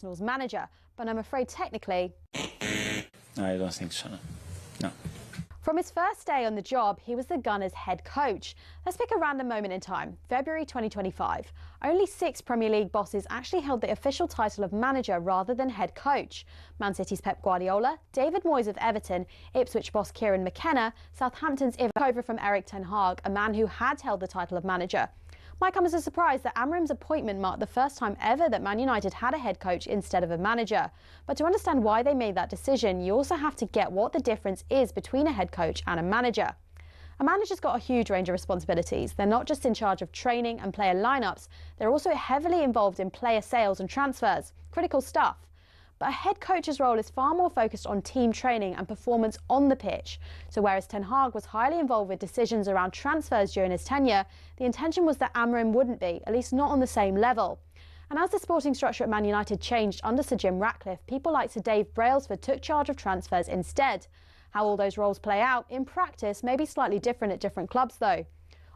Arsenal's manager, but I'm afraid technically... No, I don't think so. No. From his first day on the job, he was the Gunners' head coach. Let's pick a random moment in time, February 2025. Only 6 Premier League bosses actually held the official title of manager rather than head coach. Man City's Pep Guardiola, David Moyes of Everton, Ipswich boss Kieran McKenna, Southampton's over from Erik ten Hag, a man who had held the title of manager. Might come as a surprise that Amram's appointment marked the first time ever that Man United had a head coach instead of a manager. But to understand why they made that decision, you also have to get what the difference is between a head coach and a manager. A manager's got a huge range of responsibilities. They're not just in charge of training and player lineups, they're also heavily involved in player sales and transfers. Critical stuff. But a head coach's role is far more focused on team training and performance on the pitch. So whereas Ten Hag was highly involved with decisions around transfers during his tenure, the intention was that Amram wouldn't be, at least not on the same level. And as the sporting structure at Man United changed under Sir Jim Ratcliffe, people like Sir Dave Brailsford took charge of transfers instead. How all those roles play out in practice may be slightly different at different clubs though.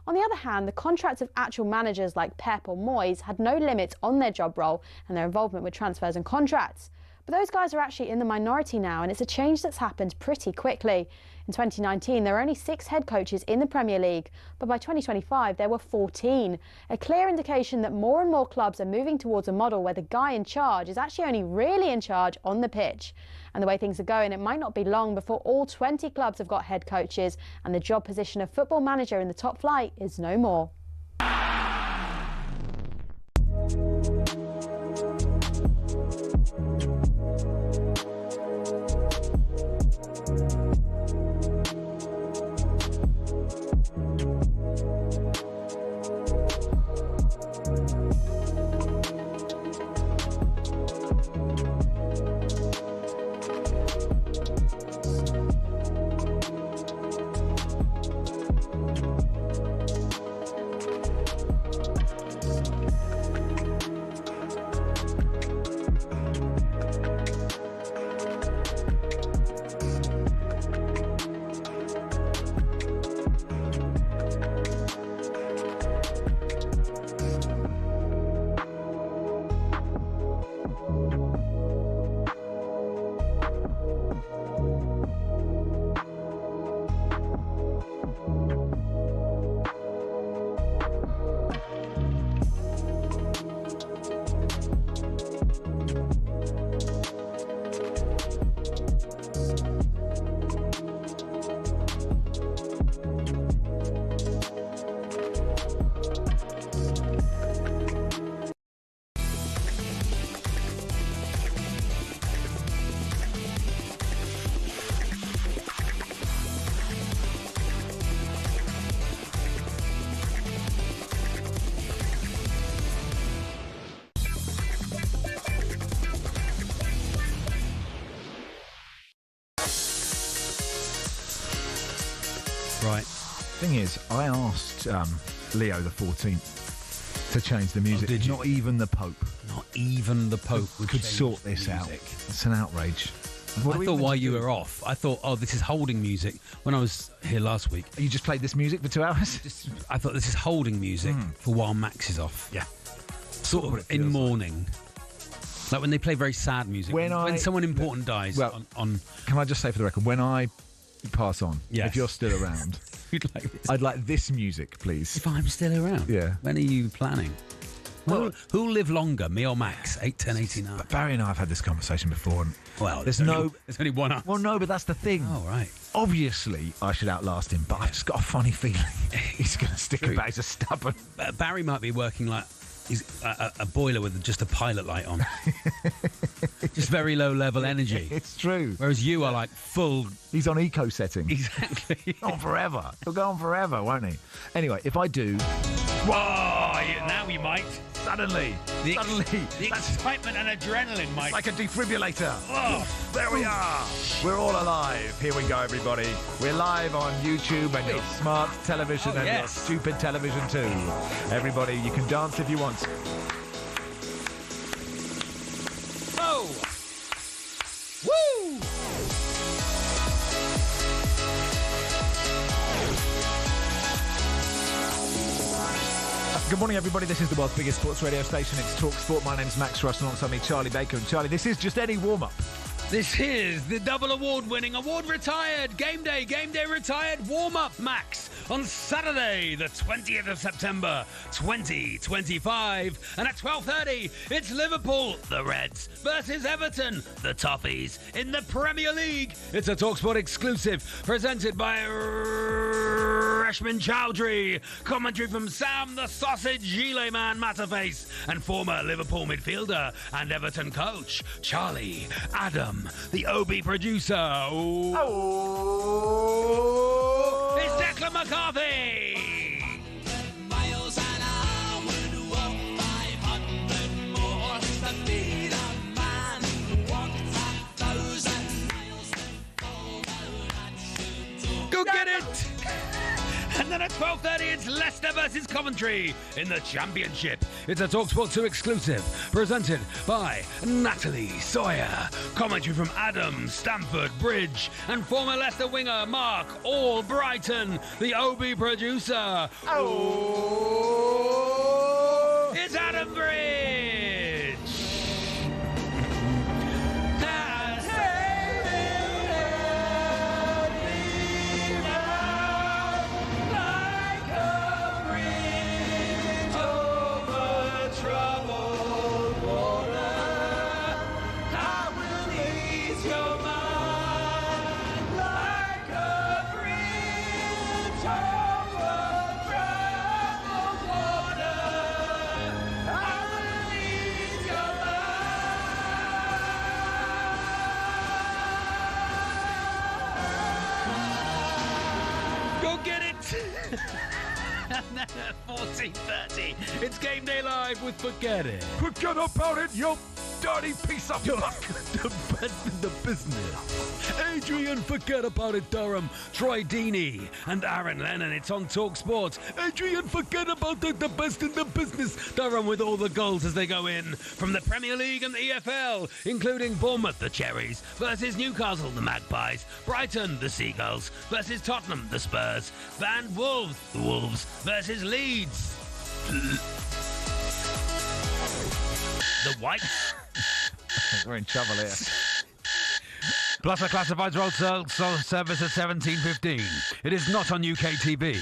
On the other hand, the contracts of actual managers like Pep or Moyes had no limits on their job role and their involvement with transfers and contracts. But those guys are actually in the minority now, and it's a change that's happened pretty quickly. In 2019, there were only 6 head coaches in the Premier League, but by 2025, there were 14. A clear indication that more and more clubs are moving towards a model where the guy in charge is actually only really in charge on the pitch. And the way things are going, it might not be long before all 20 clubs have got head coaches, and the job position of football manager in the top flight is no more. Right. Thing is, I asked Leo the 14th to change the music. Oh, did you? Not even the Pope. Not even the Pope could sort this out. It's an outrage. I thought while you were off, I thought, oh, this is holding music. When I was here last week, You just played this music for 2 hours? I thought this is holding music for while Max is off. Yeah. Sort what of it in feels mourning. Like when they play very sad music. When someone important dies. Well, on Can I just say for the record, when I pass on, Yes. if you're still around, You'd like this. I'd like this music, please. If I'm still around. Yeah. When are you planning? Well- Who'll live longer, me or Max? 8, 10, 89. But Barry and I have had this conversation before. And Well, there's only one answer. Well, no, but that's the thing. Oh, right. Obviously, I should outlast him, but I've just got a funny feeling he's going to stick True. about. He's a stubborn. Barry might be working like he's a boiler with just a pilot light on. Just very low level energy. It's true. Whereas you are like full. He's on eco setting. Exactly. On forever. He'll go on forever, won't he? Anyway, if I do, Whoa! Now you might. suddenly, The that's excitement and adrenaline might. like a defibrillator. Oh. There we are. We're all alive. Here we go, everybody. We're live on YouTube and your smart television and your yes. stupid television too. Everybody, you can dance if you want. Oh! Woo! Good morning, everybody. This is the world's biggest sports radio station. It's talkSPORT. My name's Max Rushden, alongside me, Charlie Baker. And Charlie, this is just any warm-up. This is the double award-winning, award-retired, GameDay retired warm-up, Max, on Saturday, the 20th of September, 2025. And at 12:30, it's Liverpool, the Reds, versus Everton, the Toffees, in the Premier League. It's a talkSPORT exclusive, presented by Rashmin Chowdhury. Commentary from Sam the Sausage Gilet Man Matterface, and former Liverpool midfielder and Everton coach, Charlie Adam, the OB producer. Oh. It's Declan McCarthy. Miles an hour, walk 500 more. The speed of man, walk 1,000 miles. Go get it! And then at 12:30, it's Leicester versus Coventry in the Championship. It's a talkSPORT 2 exclusive, presented by Natalie Sawyer. Commentary from Adam Stamford Bridge and former Leicester winger Mark Albrighton, the OB producer. Oh, it's Adam Bridge. Get it! And then at 14:30, it's Game Day Live with Forget It. Forget about it, you dirty piece of fuck. The best in the business. Adrian, forget about it, Durham. Troy Deeney and Aaron Lennon. It's on talkSPORT. Adrian, forget about it, the best in the business. Durham with all the goals as they go in from the Premier League and the EFL, including Bournemouth, the Cherries, versus Newcastle, the Magpies, Brighton, the Seagulls, versus Tottenham, the Spurs, Van Wolves, the Wolves, versus Leeds, the Whites. We're in trouble here. Plus a classifieds roll service at 17:15. It is not on UK TV.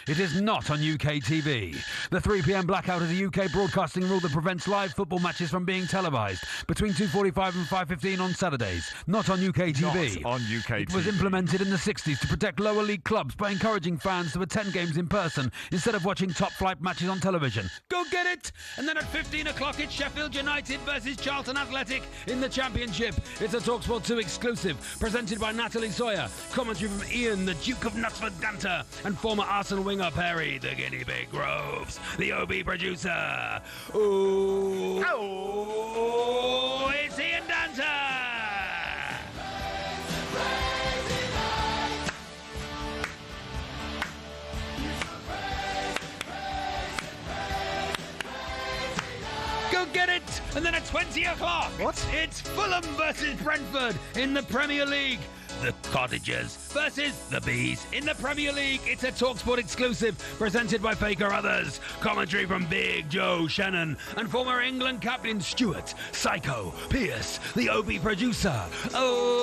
It is not on UK TV. The 3 p.m. blackout is a UK broadcasting rule that prevents live football matches from being televised between 2:45 and 5:15 on Saturdays. Not on UK TV. Not on UK TV. It was implemented in the 60s to protect lower league clubs by encouraging fans to attend games in person instead of watching top-flight matches on television. Go get it! And then at 15 o'clock, it's Sheffield United versus Charlton Athletic in the Championship. It's a talkSPORT 2 exclusive, presented by Natalie Sawyer. Commentary from Ian, the Duke of Knutsford Danter, and former Arsenal winger Perry, the Guinea Pig Groves, the OB producer. Ooh. Oh, it's Ian Danter. Go get it! And then at 20 o'clock, it's Fulham versus Brentford in the Premier League. The Cottagers versus the Bees in the Premier League. It's a talkSPORT exclusive, presented by Faker Others. Commentary from Big Joe Shannon and former England captain Stuart Psycho Pearce, the OB producer. Oh,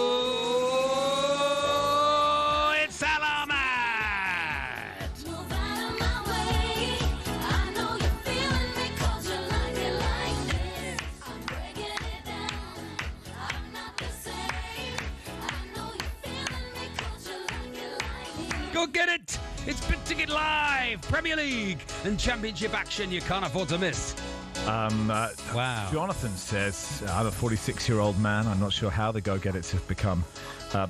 it's Salah Ahmed. Go get it! It's Big Ticket Live, Premier League and Championship action you can't afford to miss. Wow. Jonathan says, I'm a 46-year-old man. I'm not sure how the go-get-its have become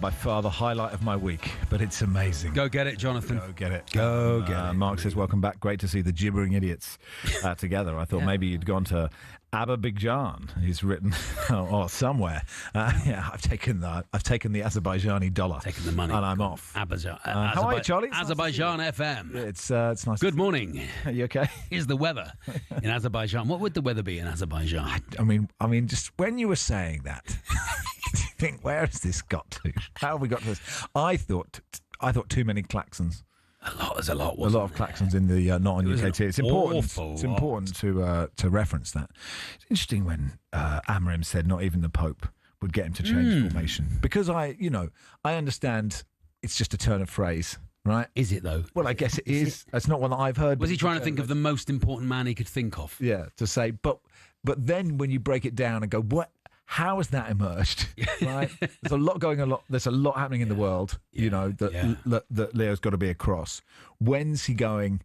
by far the highlight of my week, but it's amazing. Go get it, Jonathan. Go get it. Go get it. Mark says, welcome back. Great to see the gibbering idiots together. I thought maybe you'd gone to Azerbaijan. He's written, or somewhere. I've taken the Azerbaijani dollar. Taking the money. And I'm off. How are you, Charlie? Azerbaijan FM. It's nice. Good morning. Are you okay? Here's the weather in Azerbaijan. What would the weather be in Azerbaijan? I mean, just when you were saying that, you think, where has this got to? How have we got to this? I thought too many klaxons. There's a lot. A lot of klaxons in the not on UK tier. It's important. It's important to reference that. It's interesting when Amorim said not even the Pope would get him to change formation, because I understand it's just a turn of phrase, right? Is it though? Well, I guess it is. That's not one that I've heard. Was he trying to think of the most important man he could think of? Yeah, to say, but then when you break it down and go, what? How has that emerged? Right? There's a lot going on. There's a lot happening in the world. You know that Leo's got to be across. When's he going?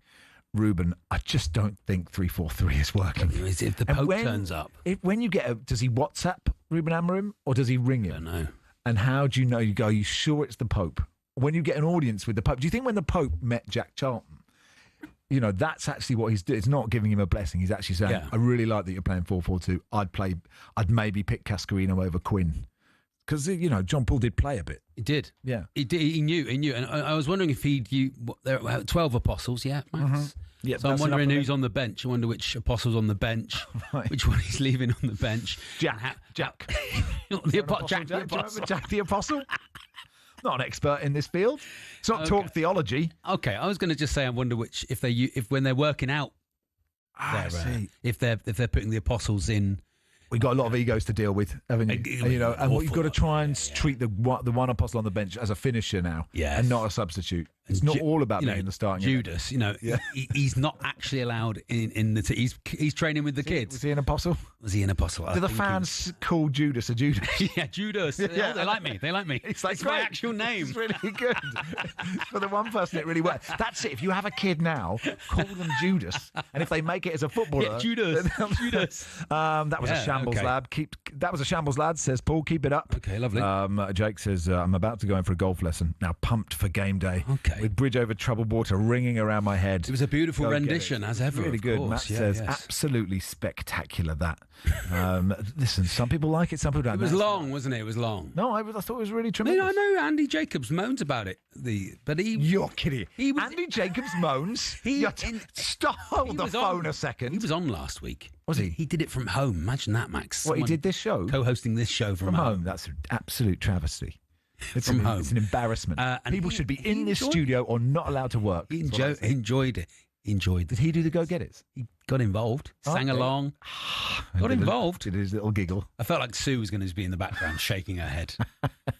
Ruben, I just don't think 3-4-3 is working. If the Pope turns up. When you get does he WhatsApp Ruben Amorim or does he ring him? I don't know. And how do you know? Are you sure it's the Pope? When you get an audience with the Pope, do you think when the Pope met Jack Charlton, that's actually what he's doing? It's not giving him a blessing. He's actually saying, I really like that you're playing 4-4-2. I'd maybe pick Cascarino over Quinn. Because, John Paul did play a bit. He did. Yeah. He did. He knew. And I was wondering if there were 12 apostles, Max? Mm-hmm. Yeah, so I'm wondering who's on the bench. I wonder which apostle's on the bench, right. Which one he's leaving on the bench. Jack. Jack the Apostle. Jack the Apostle? Not an expert in this field. It's not talk theology. Okay, I was going to just say I wonder if when they're working out, if they're putting the apostles in. We've got a lot of egos to deal with, haven't you? And what you've got to try and treat the one apostle on the bench as a finisher now, and not a substitute. It's not all about being in the starting. Judas, he's not actually allowed in the. He's training with the kids. Was he an apostle? Was he an apostle? Do the fans call Judas a Judas? Yeah, Judas. Yeah, they like me. They like me. It's my actual name. It's really good. For the one person, it really works. That's it. If you have a kid now, call them Judas, and if they make it as a footballer, Judas. Judas. That was a shambles, lad. That was a shambles, lad. Says Paul. Keep it up. Okay, lovely. Jake says I'm about to go in for a golf lesson. Now pumped for game day. Okay. With Bridge Over Troubled Water ringing around my head. It was a beautiful rendition, as ever. Really good. Matt says absolutely spectacular. That. Listen, some people like it, some people don't. It was long, wasn't it? It was long. No, I thought it was really tremendous. I know Andy Jacobs moans about it. You're kidding. Andy Jacobs moans. Stop. Hold the phone a second. He was on last week. Was he? He did it from home. Imagine that, Max. He did this show? Co-hosting this show from home. That's an absolute travesty. It's from home. It's an embarrassment. People should be in this studio or not allowed to work. He enjoyed it. Did he do the go-getters? He got involved, sang along, got involved. Did his little giggle. I felt like Sue was going to be in the background shaking her head.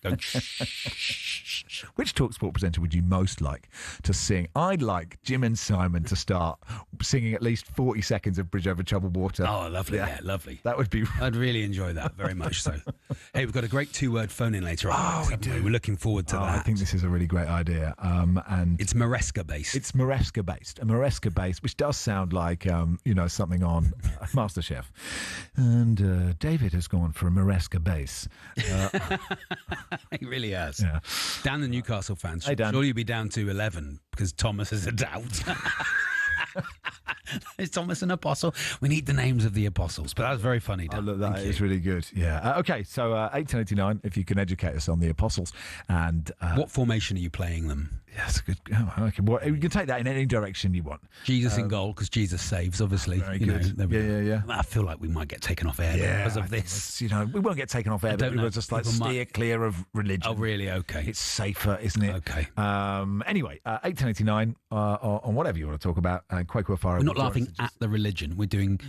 Going, Which talkSPORT presenter would you most like to sing? I'd like Jim and Simon to start singing at least 40 seconds of Bridge Over Troubled Water. Oh, lovely. Yeah, lovely. That would be... I'd really enjoy that, very much so. Hey, we've got a great 2-word phone-in later on. Oh, we do. We're looking forward to that. I think this is a really great idea. And it's Maresca-based. It's Maresca-based, which does sound like, something on MasterChef. And David has gone for a Maresca base. He really has. Yeah. Dan, the Newcastle fans. Hey, Dan. Surely you'll be down to 11 because Thomas is a doubt. Is Thomas an apostle? We need the names of the apostles. But that was very funny, Dan. Oh, look, that is really good. Yeah. Okay, so 1889, if you can educate us on the apostles. And what formation are you playing them? Yeah, that's a good. Oh, okay, well, you can take that in any direction you want. Jesus in goal, because Jesus saves, obviously. Very good. Yeah. I feel like we might get taken off air because of this. We won't get taken off air, but we'll just steer clear of religion. Oh, really? Okay. It's safer, isn't it? Okay. Anyway, 1889, on whatever you want to talk about, Quaker Fire. We're not laughing at the religion. We're doing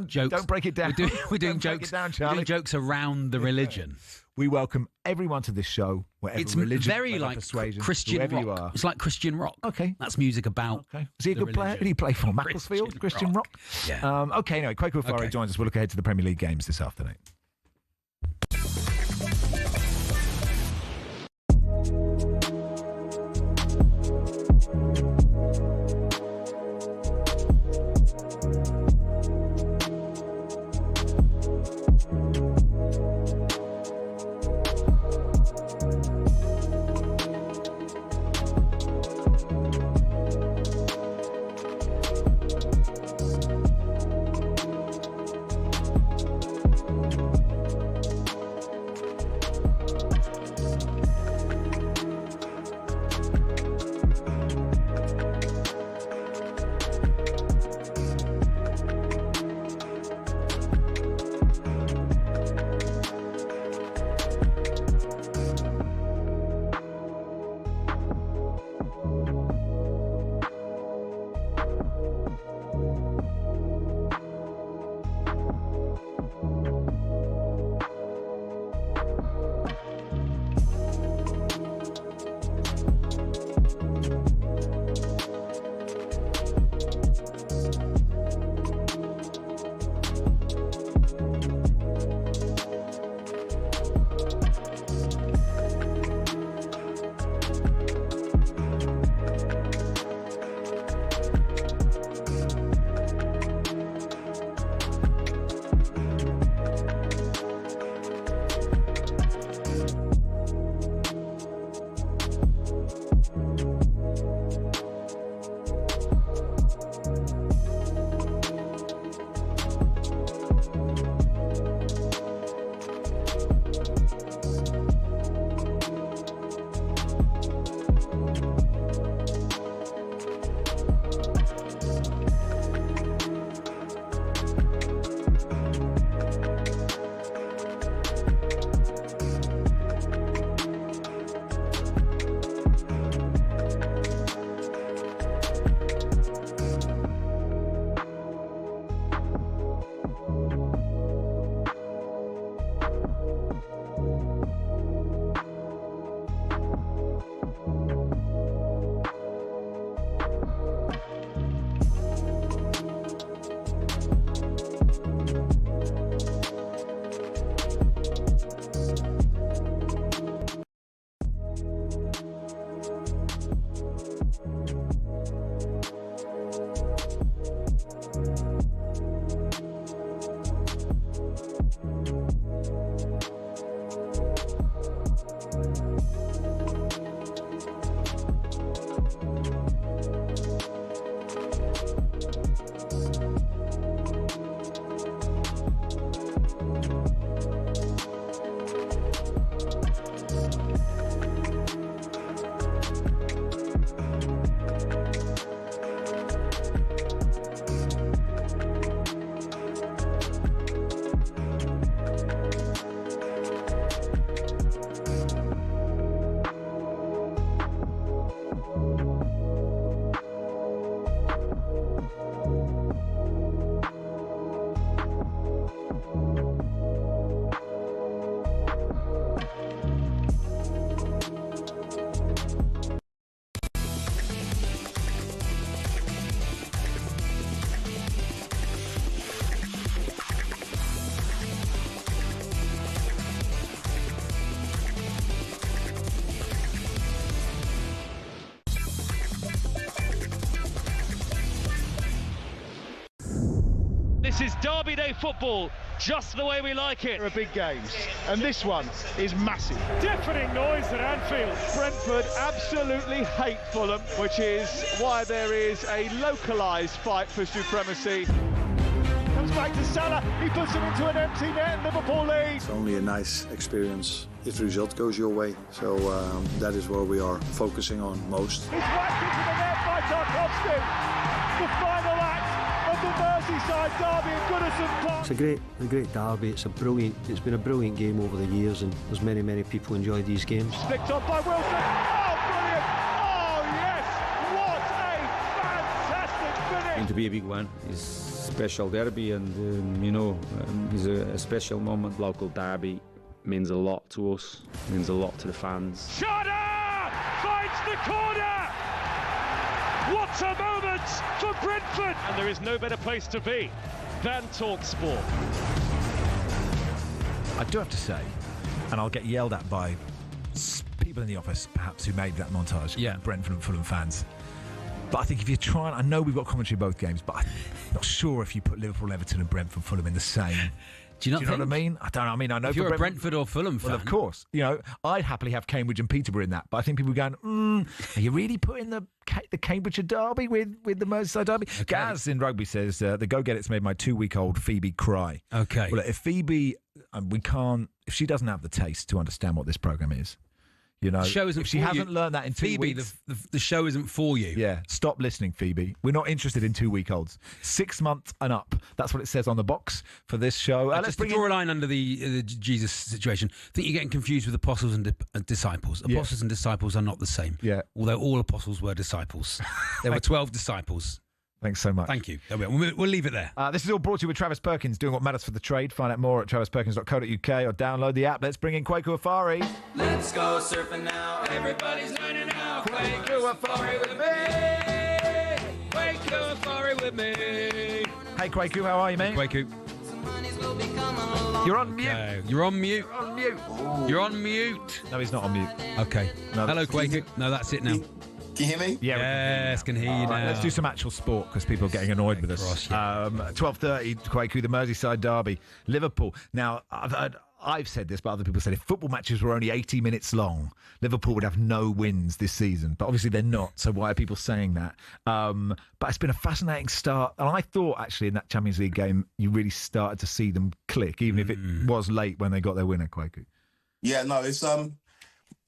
jokes. Don't break it down. We're doing jokes. Down, we're doing jokes around the religion. We welcome everyone to this show, whatever religion, very like persuasion, Christian rock. You are. It's like Christian rock. Okay. That's music about. Okay. Is he a good player? Who did he play for? Macclesfield? Christian rock? Yeah. Okay, anyway, Quaker Fire joins us. We'll look ahead to the Premier League games this afternoon. This is Derby Day football, just the way we like it. There are big games, and this one is massive. Deafening noise at Anfield. Brentford absolutely hate Fulham, which is why there is a localised fight for supremacy. Comes back to Salah, he puts it into an empty net, Liverpool lead. It's only a nice experience if the result goes your way, so that is what we are focusing on most. It's whacked into the net by talkSPORT. The final act of the Merseyside derby at Goodison Park. It's a great derby. It's been a brilliant game over the years, and there's many people enjoy these games. Picked up by Wilson. Oh, brilliant! Oh, yes! What a fantastic finish! Going to be a big one. It's special derby, and it's a special moment. Local derby means a lot to us. Means a lot to the fans. Shada finds the corner. What a moment for Brentford! And there is no better place to be than talkSPORT. I do have to say, and I'll get yelled at by people in the office, perhaps, who made that montage. Yeah. Brentford and Fulham fans. But I think if you're trying, I know we've got commentary both games, but I'm not sure if you put Liverpool, Everton, and Brentford, Fulham in the same. Do you know what I mean? I don't know. I mean, I know if you're a Brentford or Fulham fan. Well, of course. I'd happily have Cambridge and Peterborough in that, but I think people are going, are you really putting the Cambridgeshire derby with the Merseyside derby? Okay. Gaz in rugby says, the go-get-it's made my 2-week-old Phoebe cry. Okay. Well, if Phoebe, if she doesn't have the taste to understand what this programme is, the show isn't if she hasn't learned that in 2 weeks. Phoebe, the show isn't for you. Yeah, stop listening, Phoebe. We're not interested in 2-week-olds. 6 months and up. That's what it says on the box for this show. Let's draw a line under the Jesus situation. I think you're getting confused with apostles and disciples. Apostles and disciples are not the same. Yeah. Although all apostles were disciples. There were 12 disciples. Thanks so much. Thank you. There we are. We'll leave it there. This is all brought to you with Travis Perkins, doing what matters for the trade. Find out more at travisperkins.co.uk or download the app. Let's bring in Kwaku Afari. Let's go surfing now. Everybody's learning how. Kwaku Afari with me. Kwaku Afari with me. Hey, Kwaku, how are you, mate? Kwaku. You're on mute. You're on mute. You're on mute. You're on mute. No, he's not on mute. Okay. No, hello, Kwaku. No, that's it now. Can you hear me? Yeah, yes, can hear you now. Right, let's do some actual sport because people are getting annoyed with us. 12:30, Kwaku, the Merseyside derby, Liverpool. Now, I've said this, but other people said if football matches were only 80 minutes long, Liverpool would have no wins this season. But obviously they're not, so why are people saying that? But it's been a fascinating start. And I thought, actually, in that Champions League game, you really started to see them click, even if it was late when they got their winner, Kwaku. Yeah, no, it's...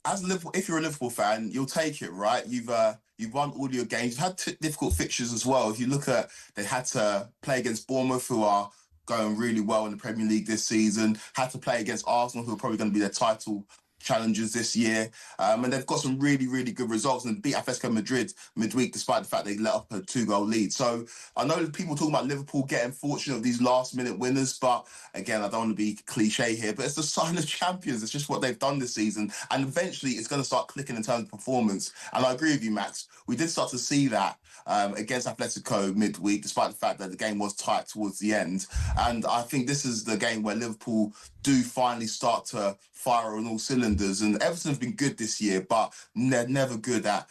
As Liverpool, if you're a Liverpool fan, you'll take it, right? You've won all your games. You've had difficult fixtures as well. If you look at, they had to play against Bournemouth, who are going really well in the Premier League this season. Had to play against Arsenal, who are probably going to be their title challengers this year. And they've got some really, really good results and beat Atletico Madrid midweek, despite the fact they let up a 2-goal lead. So I know people talking about Liverpool getting fortunate of these last-minute winners, but again, I don't want to be cliche here, but it's the sign of champions. It's just what they've done this season. And eventually, it's going to start clicking in terms of performance. And I agree with you, Max. We did start to see that against Atletico midweek, despite the fact that the game was tight towards the end. And I think this is the game where Liverpool do finally start to fire on all cylinders. And Everton have been good this year, but they're never good at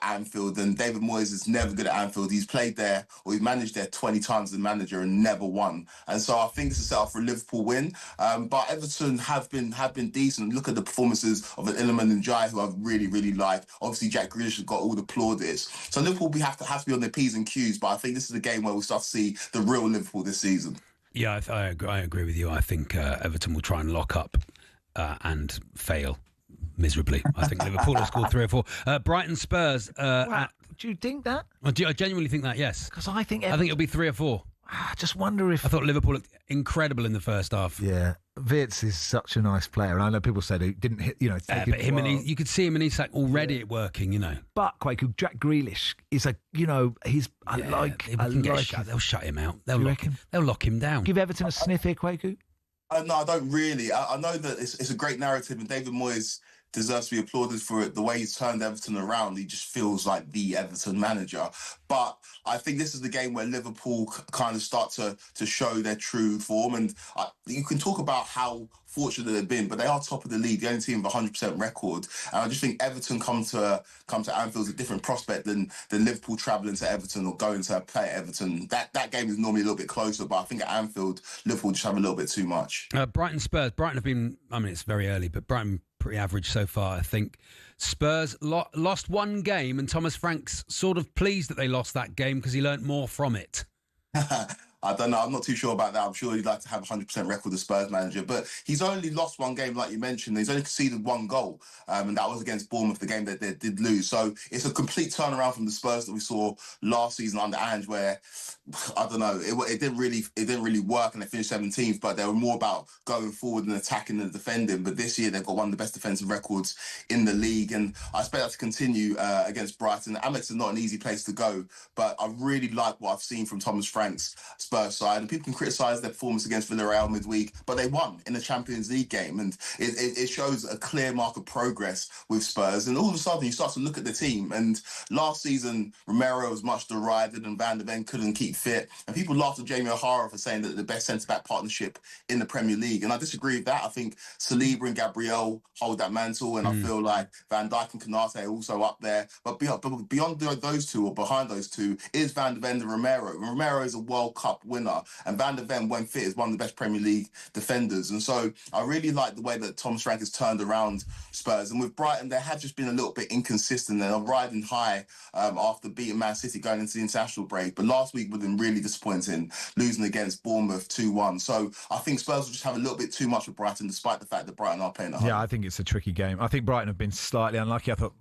Anfield. And David Moyes is never good at Anfield. He's played there, or he's managed there 20 times as a manager and never won. And so I think this is set up for a Liverpool win. But Everton have been decent. Look at the performances of an Iliman and Jai, who I really, really like. Obviously, Jack Grealish has got all the plaudits. So Liverpool have to be on their P's and Q's. But I think this is a game where we'll start to see the real Liverpool this season. Yeah, I agree with you. I think Everton will try and lock up and fail miserably. I think Liverpool will score 3 or 4. Brighton Spurs. Do you think that? I genuinely think that, yes. Because I think it'll be 3 or 4. I just wonder if... I thought Liverpool looked incredible in the first half. Yeah. Wirtz is such a nice player. And I know people said he didn't hit, take but him and you could see him and Isak already working, But, Kwaku, Jack Grealish is they'll shut him out. They'll lock him down. Give Everton a sniff here, Kwaku? No, I don't really. I know that it's a great narrative, and David Moyes deserves to be applauded for it. The way he's turned Everton around, he just feels like the Everton manager. But I think this is the game where Liverpool kind of start to show their true form. And you can talk about how fortunate they've been, but they are top of the league, the only team with a 100% record. And I just think Everton come to Anfield is a different prospect than Liverpool travelling to Everton or going to play at Everton. That game is normally a little bit closer, but I think at Anfield, Liverpool just have a little bit too much. Brighton Spurs. Brighton have been, I mean, it's very early, but Brighton pretty average so far, I think. Spurs lost one game, and Thomas Frank's sort of pleased that they lost that game because he learnt more from it. I don't know. I'm not too sure about that. I'm sure he'd like to have a 100% record as Spurs manager, but he's only lost one game, like you mentioned. He's only conceded one goal, and that was against Bournemouth, the game that they did lose. So it's a complete turnaround from the Spurs that we saw last season under Ange, where I don't know, it didn't really work, and they finished 17th. But they were more about going forward and attacking than defending. But this year they've got one of the best defensive records in the league, and I expect that to continue against Brighton. Amex is not an easy place to go, but I really like what I've seen from Thomas Frank's Spurs side, and people can criticise their performance against Villarreal midweek, but they won in the Champions League game, and it shows a clear mark of progress with Spurs. And all of a sudden you start to look at the team, and last season Romero was much derided and Van de Ven couldn't keep fit, and people laughed at Jamie O'Hara for saying that the best centre-back partnership in the Premier League, and I disagree with that. I think Saliba and Gabriel hold that mantle, and I feel like Van Dijk and Konate are also up there, but beyond those two, or behind those two, is Van de Ven and Romero. Romero is a World Cup winner, and Van de Ven, when fit, is one of the best Premier League defenders. And so I really like the way that Thomas Frank has turned around Spurs. And with Brighton, they have just been a little bit inconsistent. They're riding high after beating Man City going into the international break. But last week would have been really disappointing, losing against Bournemouth 2-1. So I think Spurs will just have a little bit too much with Brighton, despite the fact that Brighton are playing at home. Yeah, I think it's a tricky game. I think Brighton have been slightly unlucky. I thought,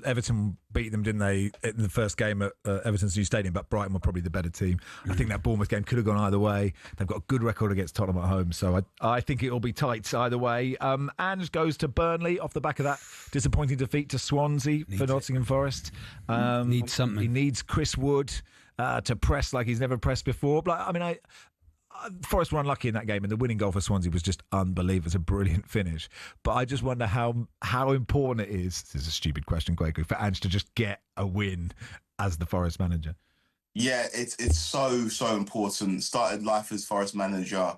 Everton beat them, didn't they, in the first game at Everton's new stadium, but Brighton were probably the better team. I think that Bournemouth game could have gone either way. They've got a good record against Tottenham at home, so I think it'll be tight either way. Ange goes to Burnley off the back of that disappointing defeat to Swansea for Nottingham Forest. Needs something. He needs Chris Wood to press like he's never pressed before. But Forest were unlucky in that game, and the winning goal for Swansea was just unbelievable. It's a brilliant finish. But I just wonder how important it is, this is a stupid question, Quaker, for Ange to just get a win as the Forest manager. Yeah, it's so important. Started life as Forest manager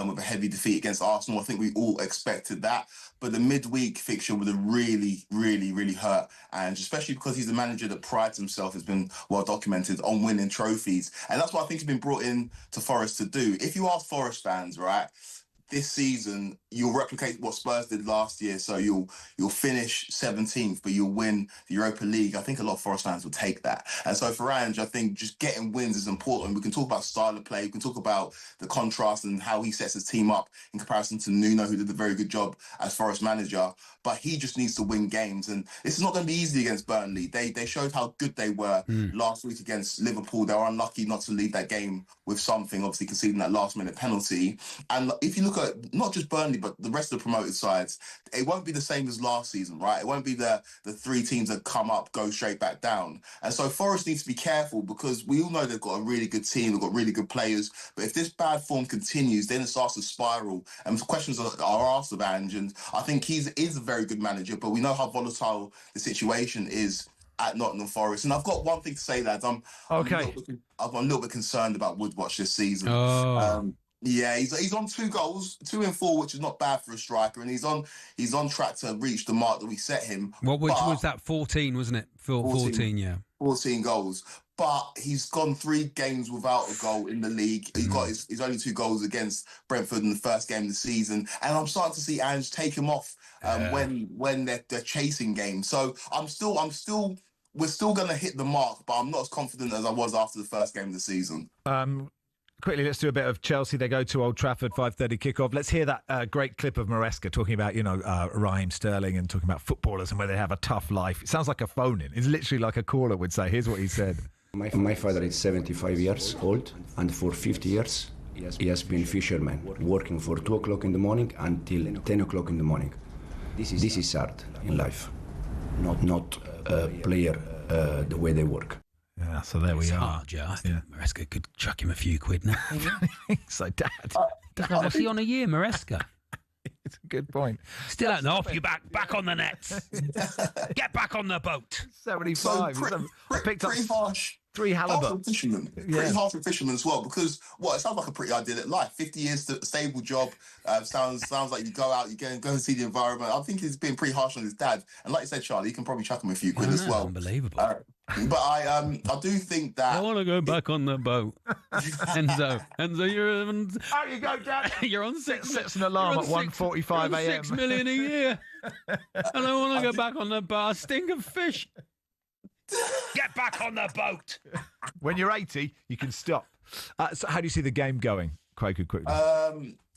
with a heavy defeat against Arsenal. I think we all expected that. But the midweek fixture would have really, really, really hurt. And especially because he's the manager that prides himself, has been well documented, on winning trophies. And that's what I think he's been brought in to Forest to do. If you ask Forest fans, right, this season, you'll replicate what Spurs did last year. So you'll finish 17th, but you'll win the Europa League. I think a lot of Forest fans will take that. And so for Ange, I think just getting wins is important. We can talk about style of play. We can talk about the contrast and how he sets his team up in comparison to Nuno, who did a very good job as Forest manager. But he just needs to win games. And this is not going to be easy against Burnley. They showed how good they were last week against Liverpool. They were unlucky not to lead that game with something, obviously conceding that last-minute penalty. And if you look at not just Burnley, but the rest of the promoted sides, it won't be the same as last season, right? It won't be the three teams that come up, go straight back down. And so Forest needs to be careful, because we all know they've got a really good team, they've got really good players. But if this bad form continues, then it starts to spiral. And questions are asked of Ange. And I think he is a very good manager, but we know how volatile the situation is at Nottingham Forest. And I've got one thing to say, lads. I'm a little bit concerned about Woodwatch this season. Yeah, he's on 2 goals, 2 in 4, which is not bad for a striker, and he's on track to reach the mark that we set him. Which was that 14, wasn't it? 14, yeah. 14 goals. But he's gone 3 games without a goal in the league. He got his only 2 goals against Brentford in the first game of the season, and I'm starting to see Ange take him off when they're chasing games. So we're still going to hit the mark, but I'm not as confident as I was after the first game of the season. Quickly, let's do a bit of Chelsea. They go to Old Trafford, 5:30 kickoff. Let's hear that great clip of Maresca talking about, Raheem Sterling, and talking about footballers and where they have a tough life. It sounds like a phone-in. It's literally like a caller would say. Here's what he said. My father is 75 years old, and for 50 years he has been fisherman, working for 2 o'clock in the morning until 10 o'clock in the morning. This is hard in life, not player the way they work. Yeah, so there we are. Hard, yeah. I think Maresca could chuck him a few quid now. So, Dad. What's he on a year, Maresca? It's a good point. Still out. Off you back on the nets. Get back on the boat. 75. So picked up pretty harsh. 3 halibut. Harsh for fishermen. Pretty harsh for fishermen as well, because it sounds like a pretty idyllic life. 50 years to a stable job. Sounds like you go out, you go and see the environment. I think he's been pretty harsh on his dad. And like you said, Charlie, you can probably chuck him a few quid as well. Unbelievable. But I do think that I want to go back on the boat. Enzo, you're on. Out you go, Dad. You're on six. Sets an alarm at 1:45 a.m. 6 million a year. And I want to go back on the boat. I stink of fish. Get back on the boat. When you're 80, you can stop. So how do you see the game going, Quaker, quickly?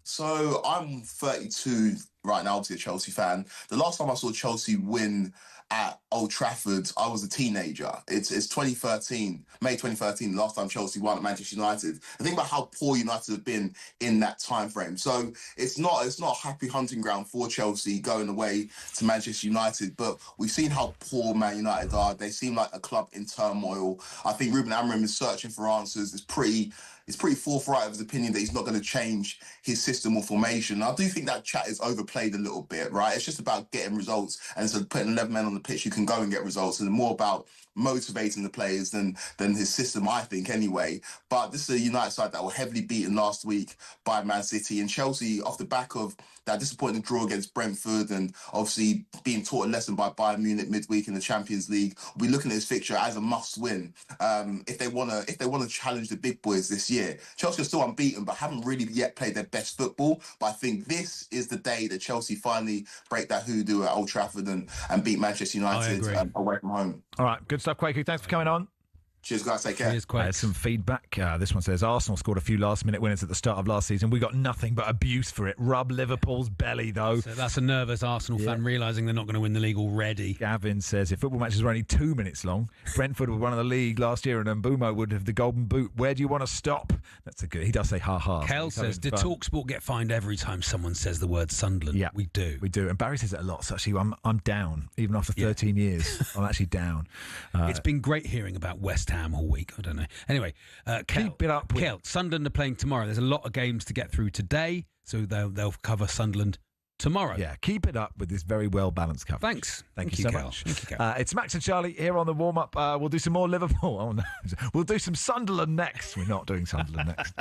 So I'm 32 right now, obviously a Chelsea fan. The last time I saw Chelsea win at Old Trafford, I was a teenager. It's 2013, May 2013, the last time Chelsea won at Manchester United. And think about how poor United have been in that time frame. So it's not a happy hunting ground for Chelsea going away to Manchester United, but we've seen how poor Man United are. They seem like a club in turmoil. I think Ruben Amorim is searching for answers. It's pretty forthright of his opinion that he's not going to change his system or formation. I do think that chat is overplayed a little bit, right? It's just about getting results, and so putting 11 men on the pitch, you can go and get results, and more about motivating the players than his system, I think, anyway. But this is a United side that were heavily beaten last week by Man City, and Chelsea, off the back of that disappointing draw against Brentford and obviously being taught a lesson by Bayern Munich midweek in the Champions League, we'll be looking at this fixture as a must-win if they want to challenge the big boys this year. Chelsea are still unbeaten, but haven't really yet played their best football. But I think this is the day that Chelsea finally break that hoodoo at Old Trafford and beat Manchester United away from home. All right, good stuff, Quaker. Thanks for coming on. Cheers, guys. Take care. Cheers, some feedback. This one says, Arsenal scored a few last-minute winners at the start of last season. We got nothing but abuse for it. Rub Liverpool's belly, though. So that's a nervous Arsenal fan realising they're not going to win the league already. Gavin says, if football matches were only 2 minutes long, Brentford would won the league last year and Mbumo would have the golden boot. Where do you want to stop? That's a good... He does say ha-ha. Kel says, did talkSPORT get fined every time someone says the word Sunderland? Yeah. We do. We do. And Barry says it a lot. So actually, I'm down. Even after 13 years, I'm actually down. It's been great hearing about West Ham all week. I don't know. Anyway, keep it up. Kel, Sunderland are playing tomorrow. There's a lot of games to get through today, so they'll cover Sunderland tomorrow. Yeah, keep it up with this very well-balanced cover. Thanks. Thank you so much. Thank you, Kel. It's Max and Charlie here on the warm-up. We'll do some more Liverpool. Oh, no. We'll do some Sunderland next. We're not doing Sunderland next.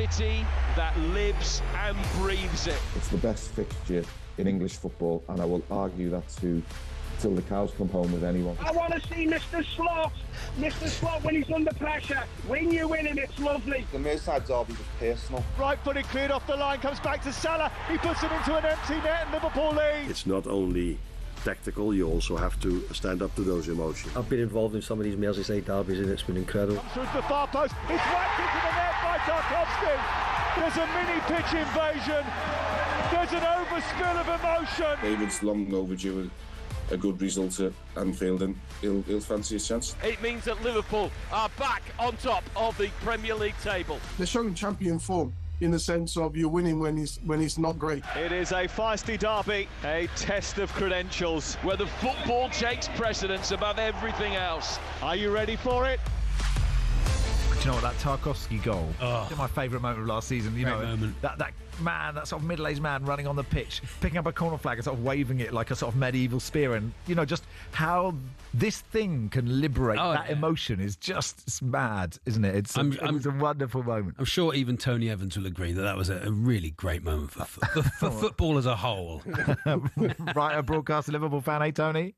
city that lives and breathes it. It's the best fixture in English football, and I will argue that till the cows come home with anyone. I want to see Mr. Slot when he's under pressure. When you win him, it's lovely. The Merseyside derby was personal. Right footed, cleared off the line, comes back to Salah. He puts it into an empty net and Liverpool lead. It's not only tactical, you also have to stand up to those emotions. I've been involved in some of these Merseyside derbies and it's been incredible. Through the far post, it's whacked into the net by talkSPORT. There's a mini pitch invasion. There's an overspill of emotion. David's long overdue a good result at Anfield, and he'll fancy his chance. It means that Liverpool are back on top of the Premier League table. They're showing champion form in the sense of you're winning when it's not great. It is a feisty derby, a test of credentials, where the football takes precedence above everything else. Are you ready for it? Do you know what, that Tarkowski goal? Oh. My favourite moment of last season. You know, moment. That man, that sort of middle-aged man running on the pitch, picking up a corner flag and sort of waving it like a sort of medieval spear, and you know, just how this thing can liberate emotion is just mad, isn't it? It's a wonderful moment. I'm sure even Tony Evans will agree that was a really great moment for football as a whole. Right, a broadcaster Liverpool fan, eh, Tony?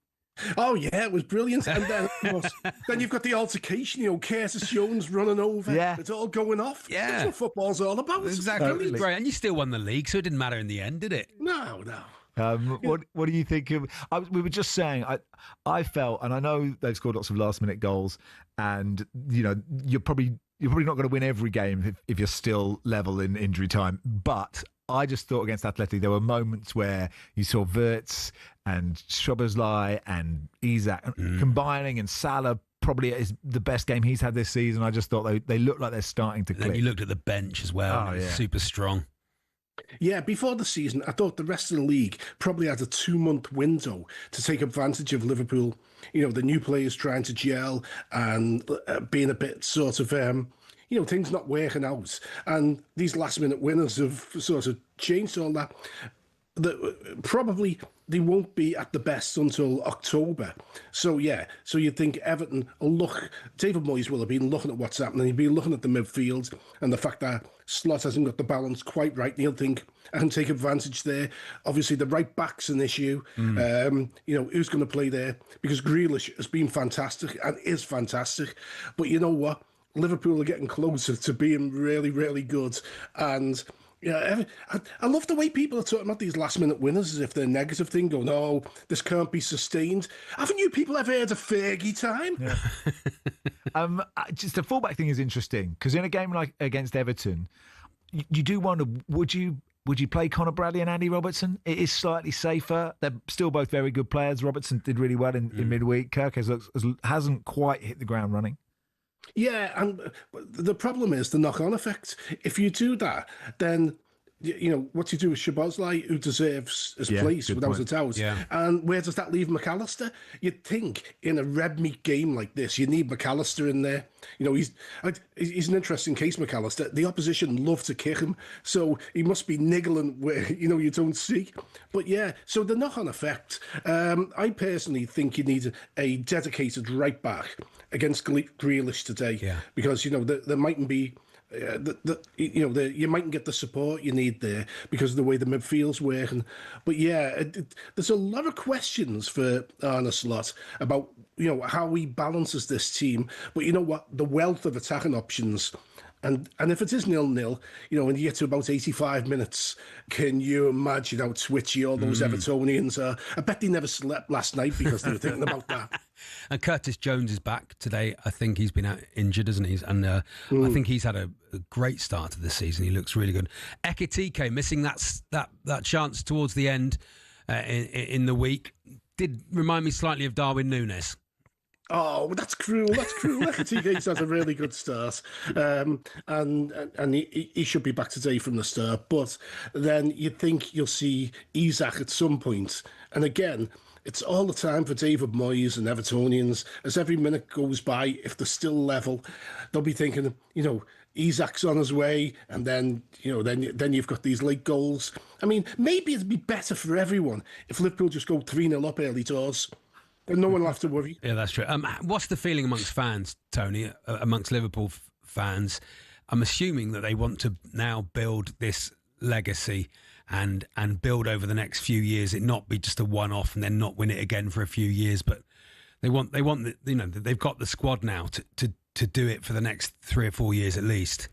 Oh yeah, it was brilliant. And then, of course, then you've got the altercation. You know, Curtis Jones running over. Yeah, it's all going off. Yeah, that's what football's all about. Exactly, totally. Great. And you still won the league, so it didn't matter in the end, did it? No. What do you think of? We were just saying. I felt, and I know they've scored lots of last-minute goals, and you know, you're probably not going to win every game if you're still level in injury time, but I just thought against Athletic there were moments where you saw Wirtz and Szoboszlai and Isak combining, and Salah probably is the best game he's had this season. I just thought they look like they're starting to click. And you looked at the bench as well. Oh, yeah. Super strong. Yeah, before the season, I thought the rest of the league probably had a 2-month window to take advantage of Liverpool. You know, the new players trying to gel and being a bit sort of... you know, things not working out. And these last-minute winners have sort of changed all that. Probably they won't be at the best until October. So, yeah, so you'd think Everton will look... David Moyes will have been looking at what's happening. He'll be looking at the midfield and the fact that Slot hasn't got the balance quite right. And he'll think, I can take advantage there. Obviously, the right back's an issue. You know, who's going to play there? Because Grealish has been fantastic and is fantastic. But you know what? Liverpool are getting closer to being really, really good. And yeah, I love the way people are talking about these last-minute winners as if they're a negative thing, going, oh, this can't be sustained. Haven't you people ever heard of Fergie time? Yeah. Just the fullback thing is interesting, because in a game like against Everton, you do wonder, would you play Conor Bradley and Andy Robertson? It is slightly safer. They're still both very good players. Robertson did really well in midweek. Kirk hasn't quite hit the ground running. Yeah, and the problem is the knock-on effect. If you do that, then, you know, what you do with Szoboszlai, who deserves his place without a doubt. Yeah. And where does that leave McAllister? You'd think in a red meat game like this, you need McAllister in there. You know, he's an interesting case, McAllister. The opposition love to kick him, so he must be niggling where, you know, you don't see. But yeah, so the knock-on effect, I personally think you need a dedicated right back against Grealish today, because, you know, there mightn't be... you mightn't get the support you need there because of the way the midfield's working. But yeah, there's a lot of questions for Arne Slot about, you know, how he balances this team. But you know what? The wealth of attacking options. And if it is 0-0, you know, when you get to about 85 minutes, can you imagine how twitchy all those Evertonians are? I bet they never slept last night because they were thinking about that. And Curtis Jones is back today. I think he's been out injured, isn't he? And I think he's had a great start to the season. He looks really good. Ekitike missing that chance towards the end in the week did remind me slightly of Darwin Núñez. Oh, that's cruel. That's cruel. Ekitike has a really good start, and he should be back today from the start. But then you'd think you'll see Isak at some point. And again, it's all the time for David Moyes and Evertonians. As every minute goes by, if they're still level, they'll be thinking, you know, Isak's on his way, and then, you know, then you've got these late goals. I mean, maybe it'd be better for everyone if Liverpool just go 3-0 up early doors. No one will have to worry. Yeah, that's true. What's the feeling amongst fans, Tony, amongst Liverpool fans? I'm assuming that they want to now build this legacy and build over the next few years. It not be just a one-off and then not win it again for a few years, but they want they've got the squad now to do it for the next 3 or 4 years at least.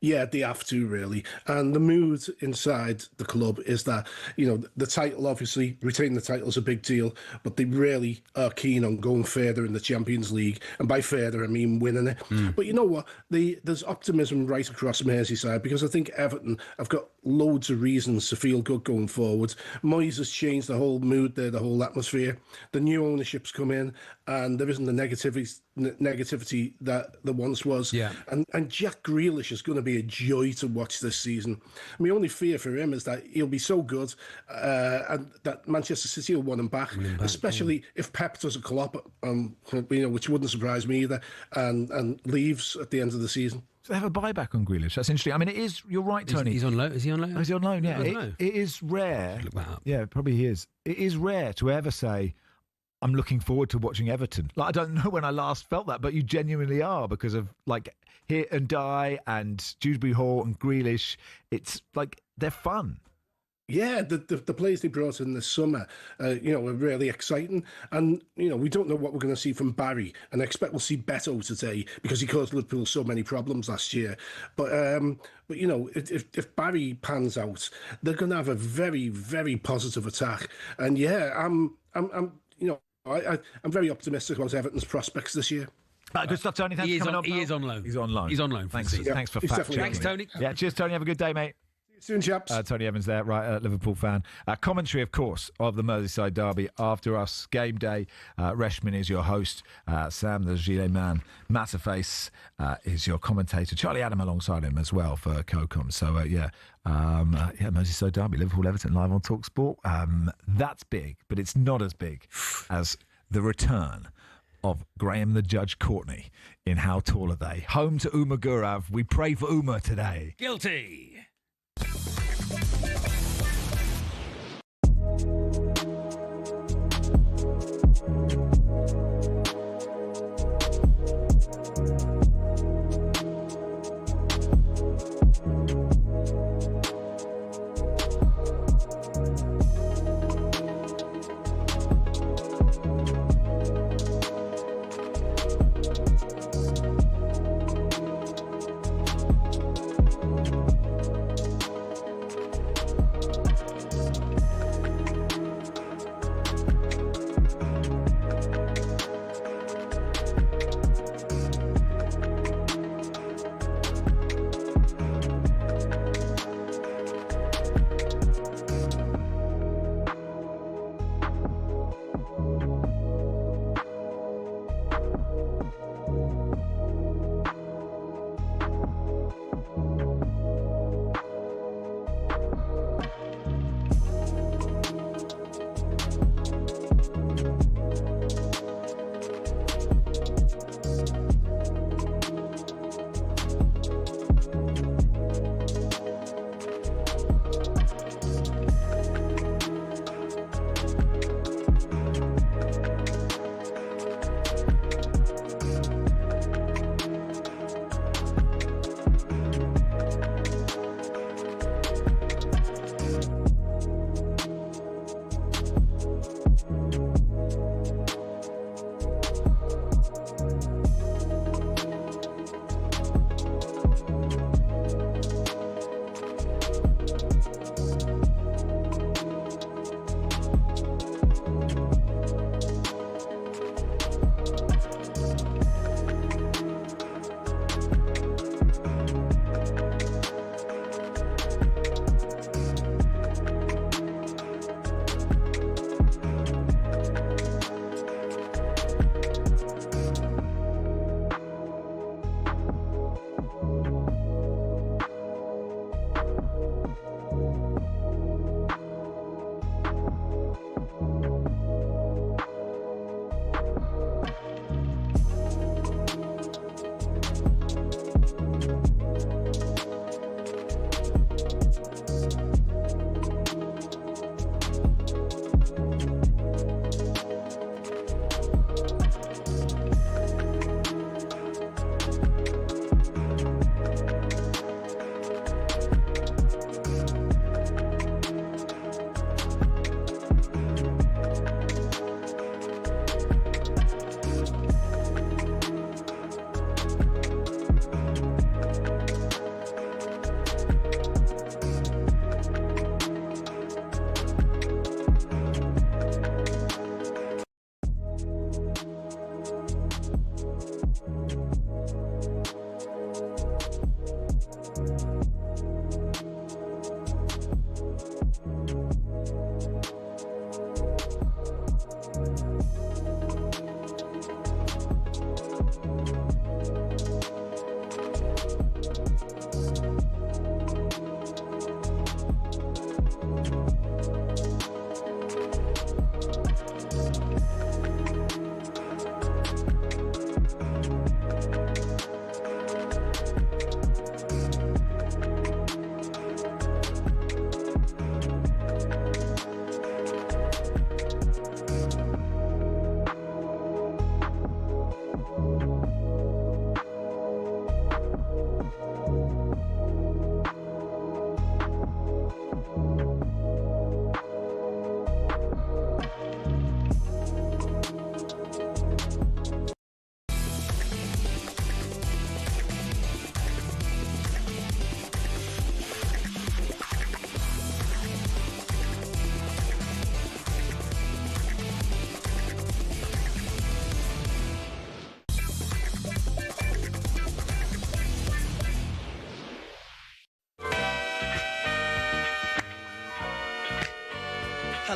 Yeah, they have to, really. And the mood inside the club is that, the title, obviously, retaining the title is a big deal, but they really are keen on going further in the Champions League. And by further, I mean winning it. But you know what? There's optimism right across Merseyside, because I think Everton have got loads of reasons to feel good going forward. Moyes has changed the whole mood there, the whole atmosphere. The new ownership's come in, and there isn't the negativity that there once was. Yeah. And Jack Grealish is going to be a joy to watch this season. My only fear for him is that he'll be so good and that Manchester City will want him back, especially if Pep does a Klopp, which wouldn't surprise me either, and leaves at the end of the season. So they have a buyback on Grealish. That's interesting. I mean, it is. You're right, Tony. He's on loan. Is he on loan? Oh, is he on loan? Yeah. I don't know. It is rare. Look that up. Yeah, probably he is. It is rare to ever say, I'm looking forward to watching Everton. Like, I don't know when I last felt that, but you genuinely are, because of like Hit and Die and Dewsbury Hall and Grealish. It's like they're fun. Yeah, the players they brought in this summer, were really exciting. And, we don't know what we're going to see from Barry. And I expect we'll see Beto today, because he caused Liverpool so many problems last year. But if Barry pans out, they're going to have a very, very positive attack. And yeah, I'm very optimistic about Everton's prospects this year. Good stuff, Tony. Thanks for coming on. He is on loan. He's on loan. He's on loan. Thanks for fact checking. Thanks, Tony. Yeah, cheers, Tony. Have a good day, mate. See you soon, chaps. Tony Evans there, right, Liverpool fan. Commentary, of course, of the Merseyside derby after us. Game day. Rushden is your host. Sam, the gilet man, Matterface, is your commentator. Charlie Adam alongside him as well for CoCom. So, Merseyside derby, Liverpool Everton live on talkSPORT. That's big, but it's not as big as the return of Graham the Judge Courtney in How Tall Are They? Home to Uma Gurav. We pray for Uma today. Guilty.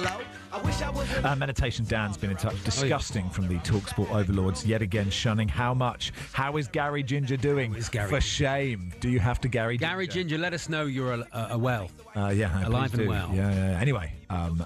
hello. Meditation Dan's been in touch. Disgusting from the talkSPORT overlords yet again, shunning how much. How is Gary Ginger doing? For shame. Do you have to Gary Ginger? Gary Ginger, let us know you're well. Yeah, alive and well. Yeah. Anyway,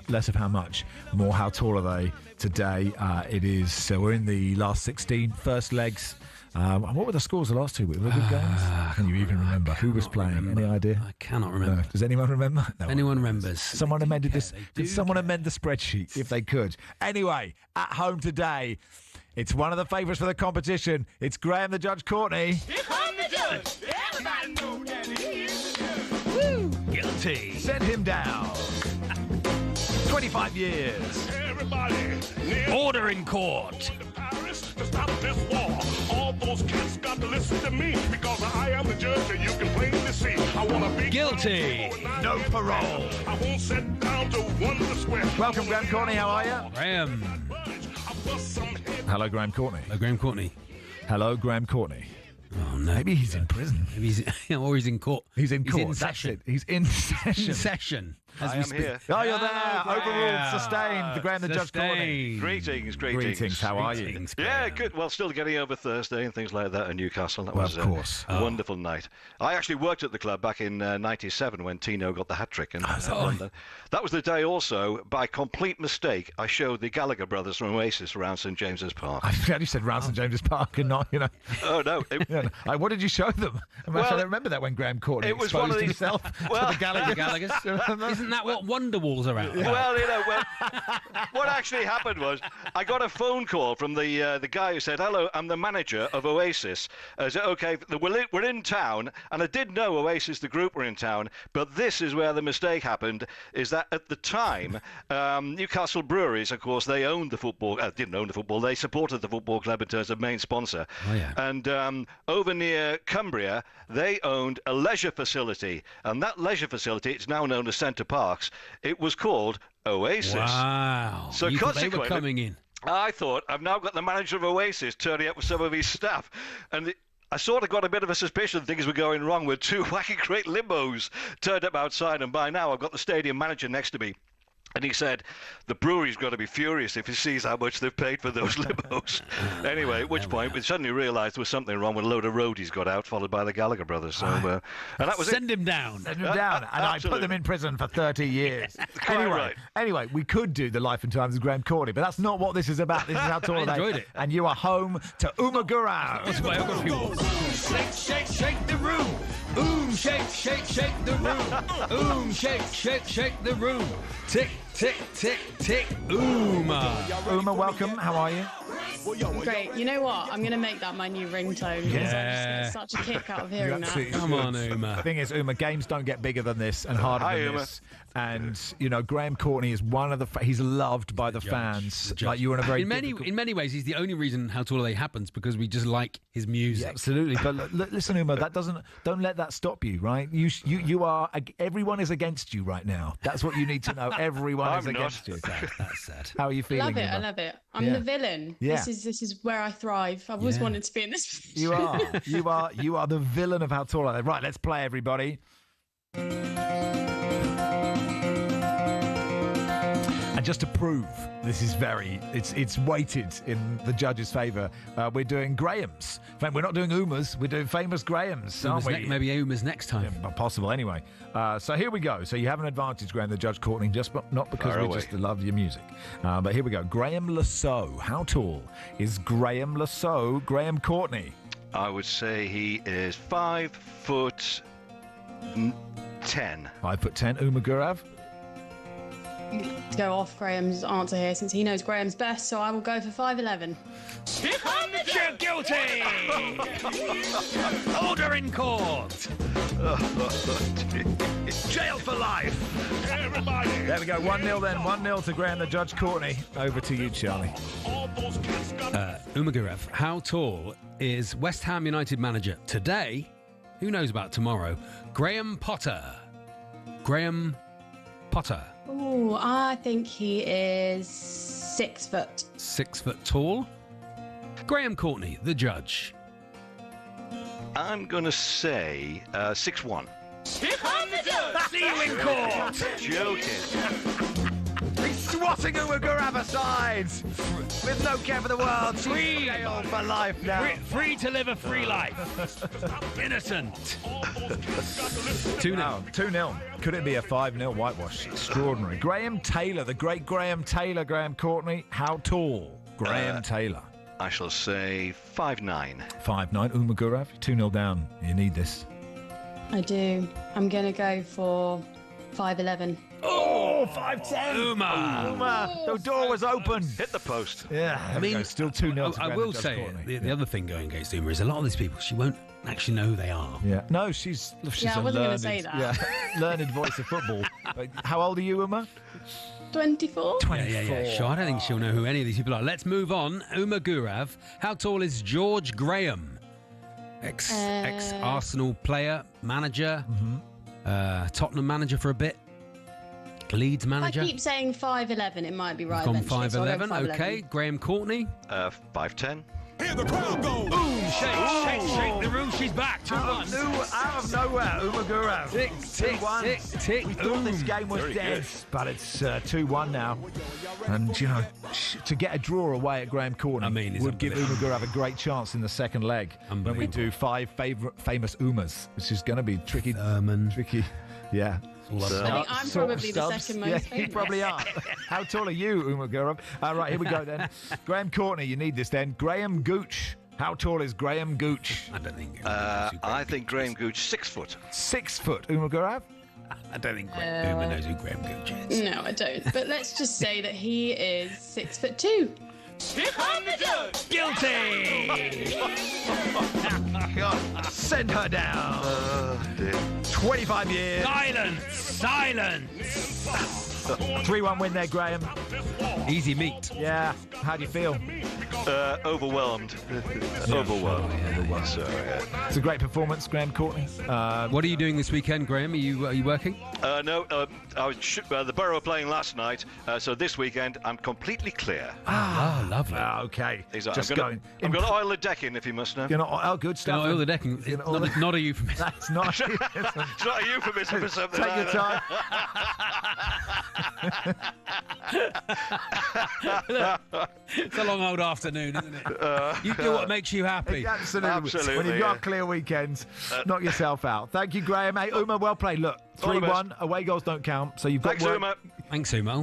less of how much, more how tall are they today. It is, we're in the last 16, first legs. What were the scores the last two? Were they good games? Can you even remember who was playing? Any idea? I cannot remember. Does anyone remember? No. Anyone remembers? Someone amended this. Did someone amend the spreadsheet if they could? Anyway, at home today, it's one of the favourites for the competition. It's Graham the Judge Courtney. Here come the judge. Everybody know that he is Woo! Guilty. Send him down. 25 years. Everybody. Order in court. To stop this war. All those kids got to listen to me because I am the judge and you can plainly see. I want to be guilty. No parole. I won't sit down to wonder square. Welcome, Graham Courtney. How are you? Graham. Hello, Graham Courtney. Hello, Graham Courtney. Hello, Graham Courtney. Oh, no. Maybe he's in prison. Maybe or he's in court. He's in court. In session. He's in session. In session. I am here. Oh, you're there. Overruled, sustained. The Graham the Judge Courtney. Greetings. How are you? Yeah, good. Well, still getting over Thursday and things like that in Newcastle. That was of course. A wonderful night. I actually worked at the club back in '97 when Tino got the hat-trick. And that was the day also, by complete mistake, I showed the Gallagher brothers from Oasis around St James's Park. I'm glad you said around St James's Park and not, Oh, no. What did you show them? I don't remember that when Graham Courtney exposed himself to the Gallagher. Isn't that what Wonderwall's are out? Well, what actually happened was I got a phone call from the guy who said, "Hello, I'm the manager of Oasis." I said, "Okay, we're in town," and I did know Oasis, the group, were in town, but this is where the mistake happened, is that at the time, Newcastle Breweries, of course, they owned the football, didn't own the football, they supported the football club in terms of main sponsor. Oh, yeah. And over near Cumbria, they owned a leisure facility, and that leisure facility, it's now known as Centre Parks, it was called Oasis. Wow. So you thought they consequently, were coming in. I thought, I've now got the manager of Oasis turning up with some of his staff. And I sort of got a bit of a suspicion things were going wrong with two wacky great limos turned up outside. And by now, I've got the stadium manager next to me. And he said, the brewery's got to be furious if he sees how much they've paid for those limos. Anyway, at which point we suddenly realised there was something wrong when a load of roadies got out, followed by the Gallagher brothers. So, and that was Send him down. Send him down. And I put them in prison for 30 years. Anyway, we could do the life and times of Graham Courtney, but that's not what this is about. This is how tall I enjoyed it. And you are home to Uma Gurav. That's biography was. Shake the room. Shake the room. Shake the room. Tick, tick, Uma. Uma, welcome. How are you? Great. You know what? I'm going to make that my new ringtone. Because I just get such a kick out of hearing that. Come on, Uma. The thing is, Uma, games don't get bigger than this and harder than this. And, Graham Courtney is one of the... he's loved by the fans. Like you are in a very in many ways, he's the only reason How Tall Are They happens, because we just like his music. Yeah, absolutely. But listen, Uma, don't let that stop you, right? You are... Everyone is against you right now. That's what you need to know. Everyone is against you. That's sad. How are you feeling, I love it. I'm the villain. Yeah. This is where I thrive. I've always wanted to be in this position. You are the villain of How Tall Are They. Right, let's play, everybody. And just to prove this is it's weighted in the judge's favour, we're doing Graham's. In fact, we're not doing Uma's, we're doing famous Graham's, aren't we? Maybe Uma's next time. Yeah, possible, anyway. So here we go. So you have an advantage, Graham the Judge Courtney, not because we just love your music. But here we go. Graham Lasso. How tall is Graham Lasso, Graham Courtney? I would say he is 5'10". 5'10". Uma Gurav? To go off Graham's answer here, since he knows Graham's best, so I will go for 5'11". Here come the judge. Guilty! Order in court. Jail for life. Everybody. There we go. 1-0 then. 1-0 to Graham the Judge Courtney. Over to you, Charlie. Uma Gurav, how tall is West Ham United manager today? Who knows about tomorrow? Graham Potter. Graham Potter. Oh, I think he is 6 foot. 6 foot tall. Graham Courtney, the judge. I'm going to say 6'1". Here come the judge. Ceiling court. Joking. swatting Uma Gurav aside with no care for the world. Free for life now. Free to live a free life. Innocent. 2-0. 2-0. Could it be a 5-0 whitewash? Extraordinary. Graham Taylor, the great Graham Taylor, Graham Courtney. How tall? Graham Taylor. I shall say 5'9". 5'9". Uma Gurav, 2-0 down. You need this. I do. I'm going to go for 5'11". Oh, 5'10". Uma. The door was open. Hit the post. Yeah, I mean, still 2-0. I will say the other thing going against Uma is a lot of these people, she won't actually know who they are. Yeah. No, she's I a wasn't learned, gonna say that. Yeah, learned voice of football. How old are you, Uma? 24. 24. Yeah. Sure, I don't think she'll know who any of these people are. Let's move on. Uma Gurav. How tall is George Graham? Ex-Arsenal player, manager, Tottenham manager for a bit, Leeds manager. If I keep saying 5'11", it might be right. Gone eventually, so I'll go 5'11". Okay, Graham Courtney. 5'10". Here the crowd goes. Boom! Shake the room. She's back. 2-1. Out of nowhere, Uma Gurav. Tick. We thought this game was dead, but it's 2-1 now. And, you know, to get a draw away at Graham Courtney would give Uma Gurav a great chance in the second leg when we do 5 famous Umas, which is going to be tricky. Tricky. Yeah. I think I'm probably the second most famous. You probably are. How tall are you, Uma Gurav? Right, here we go then. Graham Courtney, you need this then. Graham Gooch. How tall is Graham Gooch? I don't think. I think Graham Gooch 6 foot. 6 foot. Uma Gurav? I don't think Uma knows who Graham Gooch is. No, I don't. But let's just say that he is 6'2". Here comes the judge. Guilty. Send her down. 25 years. Silence. 3-1 win there, Graham. Easy meat. Yeah. How do you feel? Overwhelmed. Overwhelmed. So, yeah. It's a great performance, Graham Courtney. What are you doing this weekend, Graham? Are you working? No, I was the Borough were playing last night, so this weekend I'm completely clear. Ah, lovely. Okay. I'm going to oil the decking, if you must know. You're not good stuff. Oil the decking. Not a euphemism. That's not. It's not a euphemism for something. Take your time. It's a long old afternoon, isn't it? You do what makes you happy. Absolutely. When you've got a clear weekend, knock yourself out. Thank you, Graham. Hey, Uma, well played. Look, 3-1. Away goals don't count, so you've got work. Uma. Thanks, Uma.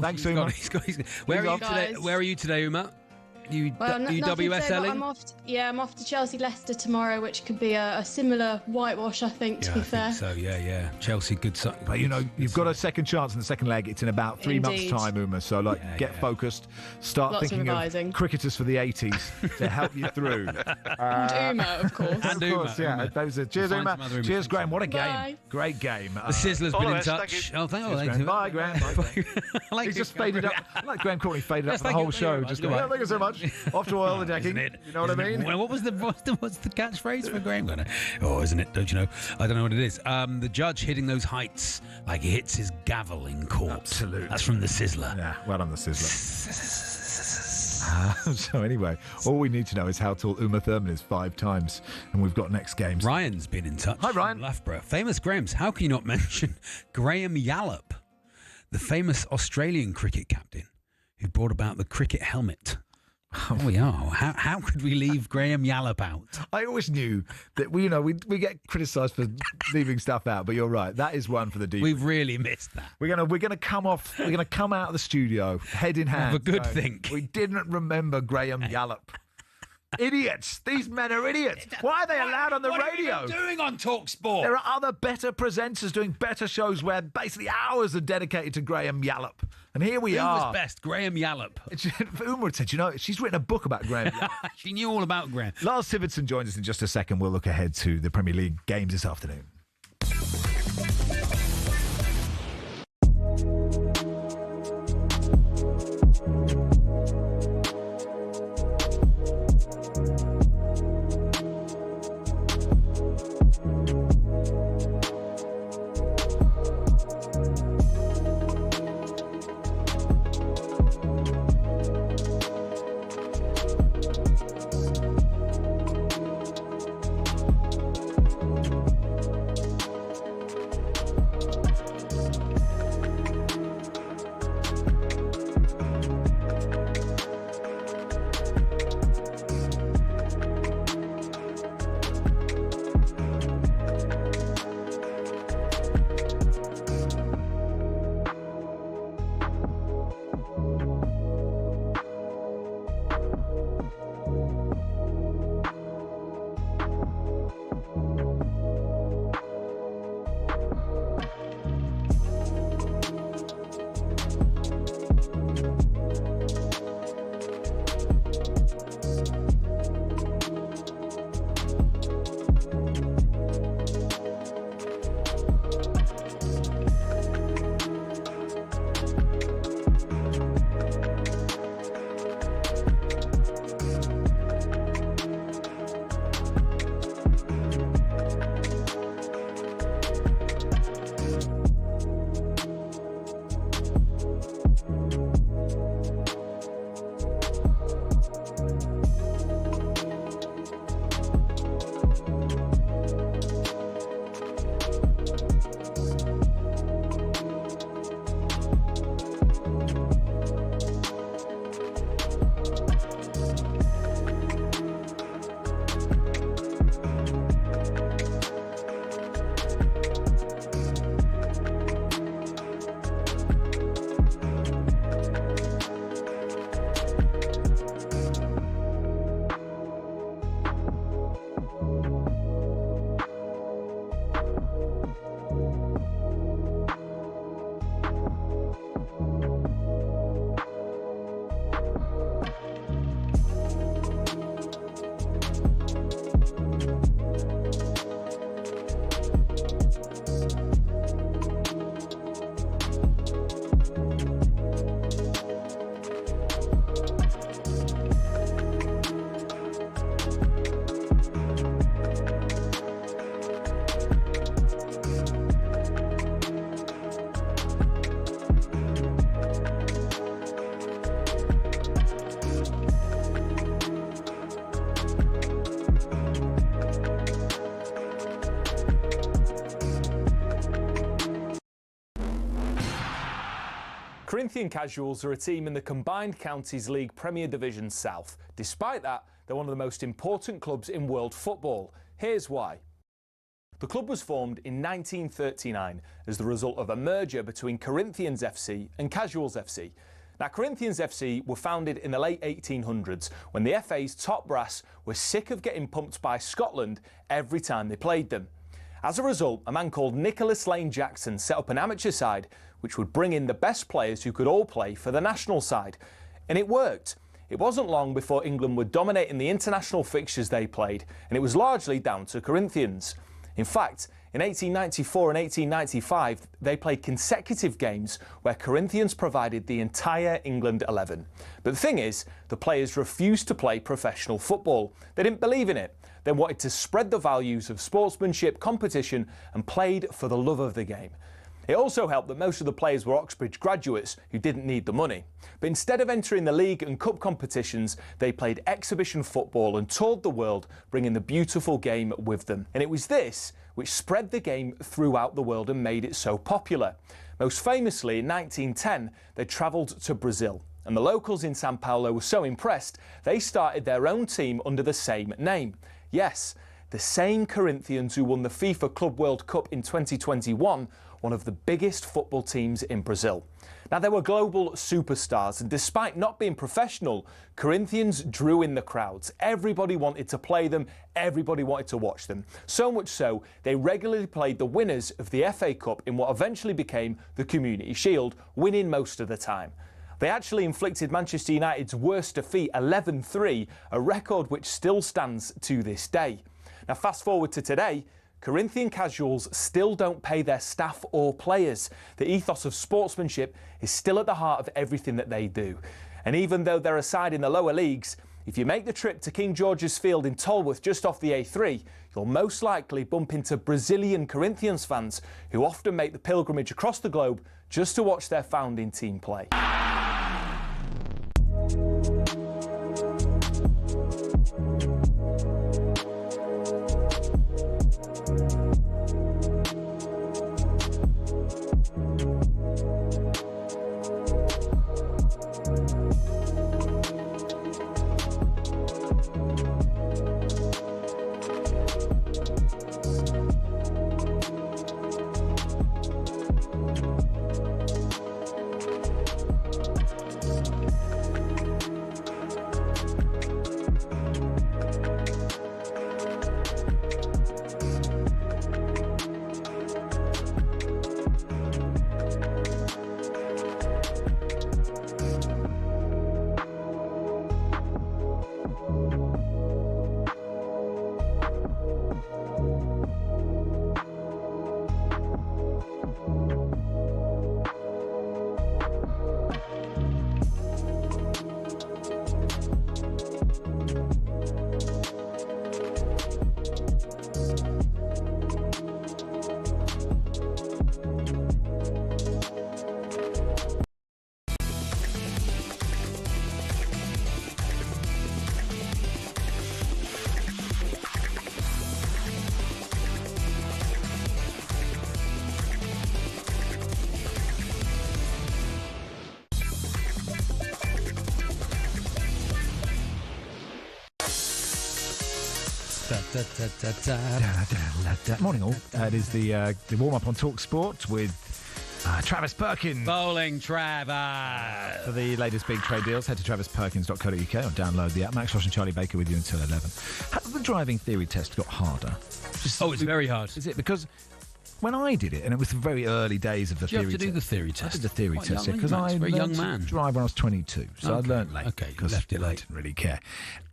Where are you today, Uma? You WSL? I'm off to Chelsea Leicester tomorrow, which could be a similar whitewash, I think, to be fair. So yeah. Chelsea, good. But you've got a second chance in the second leg. It's in about 3 months' time, Uma. So get focused. Start thinking of cricketers for the 80s to help you through. And Uma, of course. And Uma. Cheers, Uma. Cheers, Graham. What a game! Bye. Great game. The Sizzler's been in touch. Oh, thank you. Bye, Graham. He just faded up. I like Graham Courtney faded up for the whole show. Just thank you so much. Off to oil the decking. You know what I mean? Well, what's the catchphrase for Graham? Isn't it? Don't you know? I don't know what it is. The judge hitting those heights like he hits his gavel in court. Absolutely. That's from the Sizzler. Yeah, well done, the Sizzler. So anyway, all we need to know is how tall Uma Thurman is 5 times, and we've got next games. Ryan's been in touch. Hi, Ryan. Loughborough. Famous Grahams. How can you not mention Graham Yallop, the famous Australian cricket captain who brought about the cricket helmet? Oh, we are. How could we leave Graham Yallop out? I always knew that we get criticised for leaving stuff out, but you're right. That is one for the deep. We've really missed that. We're gonna come out of the studio head in hand. Have a good think. We didn't remember Graham Yallop. Idiots! These men are idiots. Why are they allowed on the radio? What are you doing on talkSPORT? There are other better presenters doing better shows where basically hours are dedicated to Graham Yallop. And here we are. Who was best? Graham Yallop. Uma had said, she's written a book about Graham Yallop. She knew all about Graham. Lars Sivertson joins us in just a second. We'll look ahead to the Premier League games this afternoon. Corinthian Casuals are a team in the Combined Counties League Premier Division South. Despite that, they're one of the most important clubs in world football. Here's why. The club was formed in 1939 as the result of a merger between Corinthians FC and Casuals FC. Now, Corinthians FC were founded in the late 1800s when the FA's top brass were sick of getting pumped by Scotland every time they played them. As a result, a man called Nicholas Lane Jackson set up an amateur side which would bring in the best players who could all play for the national side. And it worked. It wasn't long before England were dominating the international fixtures they played, and it was largely down to Corinthians. In fact, in 1894 and 1895, they played consecutive games where Corinthians provided the entire England 11. But the thing is, the players refused to play professional football. They didn't believe in it. They wanted to spread the values of sportsmanship, competition, and played for the love of the game. It also helped that most of the players were Oxbridge graduates who didn't need the money. But instead of entering the league and cup competitions, they played exhibition football and toured the world, bringing the beautiful game with them. And it was this which spread the game throughout the world and made it so popular. Most famously, in 1910, they travelled to Brazil. And the locals in Sao Paulo were so impressed, they started their own team under the same name. Yes, the same Corinthians who won the FIFA Club World Cup in 2021, one of the biggest football teams in Brazil. Now, they were global superstars, and despite not being professional, Corinthians drew in the crowds. Everybody wanted to play them, everybody wanted to watch them. So much so, they regularly played the winners of the FA Cup in what eventually became the Community Shield, winning most of the time. They actually inflicted Manchester United's worst defeat, 11-3, a record which still stands to this day. Now, fast forward to today, Corinthian Casuals still don't pay their staff or players. The ethos of sportsmanship is still at the heart of everything that they do. And even though they're a side in the lower leagues, if you make the trip to King George's Field in Tolworth just off the A3, you'll most likely bump into Brazilian Corinthians fans who often make the pilgrimage across the globe just to watch their founding team play. Morning all. It is the warm-up on talkSPORT with Travis Perkins. Bowling Travis. For the latest big trade deals, head to travisperkins.co.uk or download the app. Max Ross and Charlie Baker with you until 11. Has the driving theory test got harder? It's very hard. Is it? Because when I did it, and it was the very early days of the theory test. You have to do the theory test. I did the theory test because I very young learned man. to drive when I was 22. So Okay. I learnt late. Okay, you left it late. I didn't really care.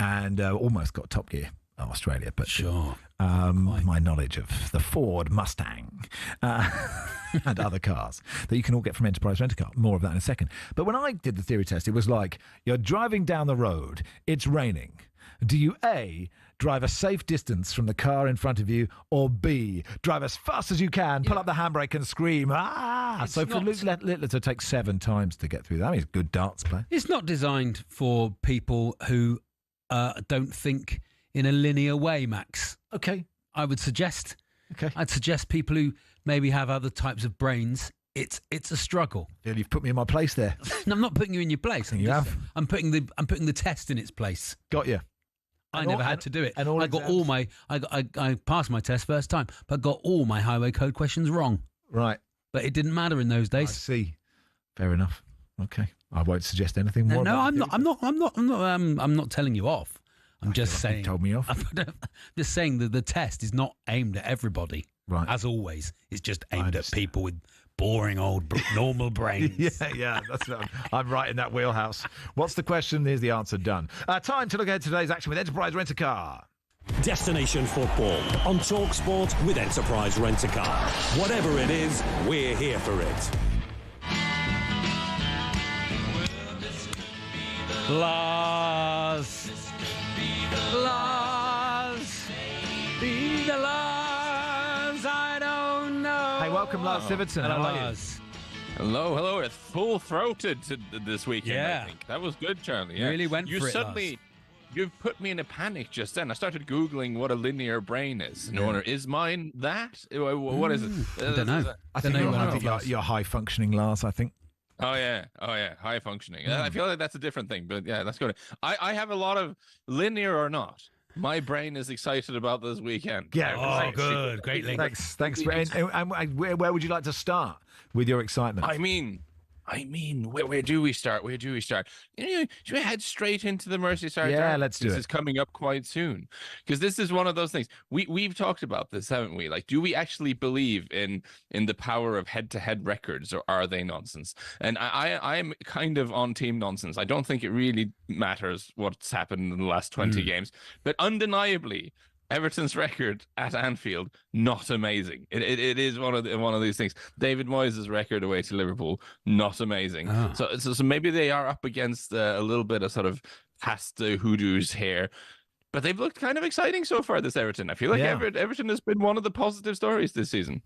And almost got Top Gear. Australia, but sure. My knowledge of the Ford Mustang and other cars that you can all get from Enterprise Rent-A-Car. More of that in a second. But when I did the theory test, it was like, you're driving down the road, it's raining. Do you A, drive a safe distance from the car in front of you, or B, drive as fast as you can, pull up the handbrake and scream, ah! So for Luke Littler to take 7 times to get through that, I mean, it's good darts play. It's not designed for people who don't think in a linear way, Max. Okay. I would suggest. Okay. I'd suggest people who maybe have other types of brains. it's a struggle. Yeah, you've put me in my place there. No, I'm not putting you in your place. I'm putting the test in its place. Got you. I never had to do it. And all I got all my I passed my test first time, but got all my highway code questions wrong. Right. But it didn't matter in those days. I see. Fair enough. Okay. I won't suggest anything more. No, I'm not telling you off. I'm just saying. You told me off. Just saying that the test is not aimed at everybody. Right. As always, it's just aimed at people with boring old normal brains. yeah, that's what I'm right in that wheelhouse. What's the question? Here's the answer. Done. Time to look ahead to today's action with Enterprise Rent-A-Car. Destination football on talkSPORT with Enterprise Rent-A-Car. Whatever it is, we're here for it. Lars, be the Lars, I don't know. Hey, welcome, Lars Everton. Hello, How are you? Lars. Hello. It's full-throated this weekend, Yeah. I think. That was good, Charlie. Yeah. Really went you for it, suddenly, Lars. You've put me in a panic just then. I started Googling what a linear brain is. And I wonder, is mine that? What is it? I don't know. I think you're high-functioning, Lars, I think. Oh yeah, high functioning. I feel like that's a different thing, but yeah, that's good. I have a lot of linear or not. My brain is excited about this weekend. Yeah. Oh, good. Great link. Thanks. And where would you like to start with your excitement? I mean, where do we start? Should we head straight into the Merseyside? Yeah, let's do it. This is coming up quite soon, because this is one of those things we've talked about this, haven't we? Like, do we actually believe in the power of head-to-head records, or are they nonsense? And I'm kind of on team nonsense. I don't think it really matters what's happened in the last 20 games, but undeniably, Everton's record at Anfield, not amazing. It is one of these things. David Moyes' record away to Liverpool, not amazing. So maybe they are up against a little bit of sort of past the hoodoos here. But they've looked kind of exciting so far, this Everton. I feel like Everton has been one of the positive stories this season.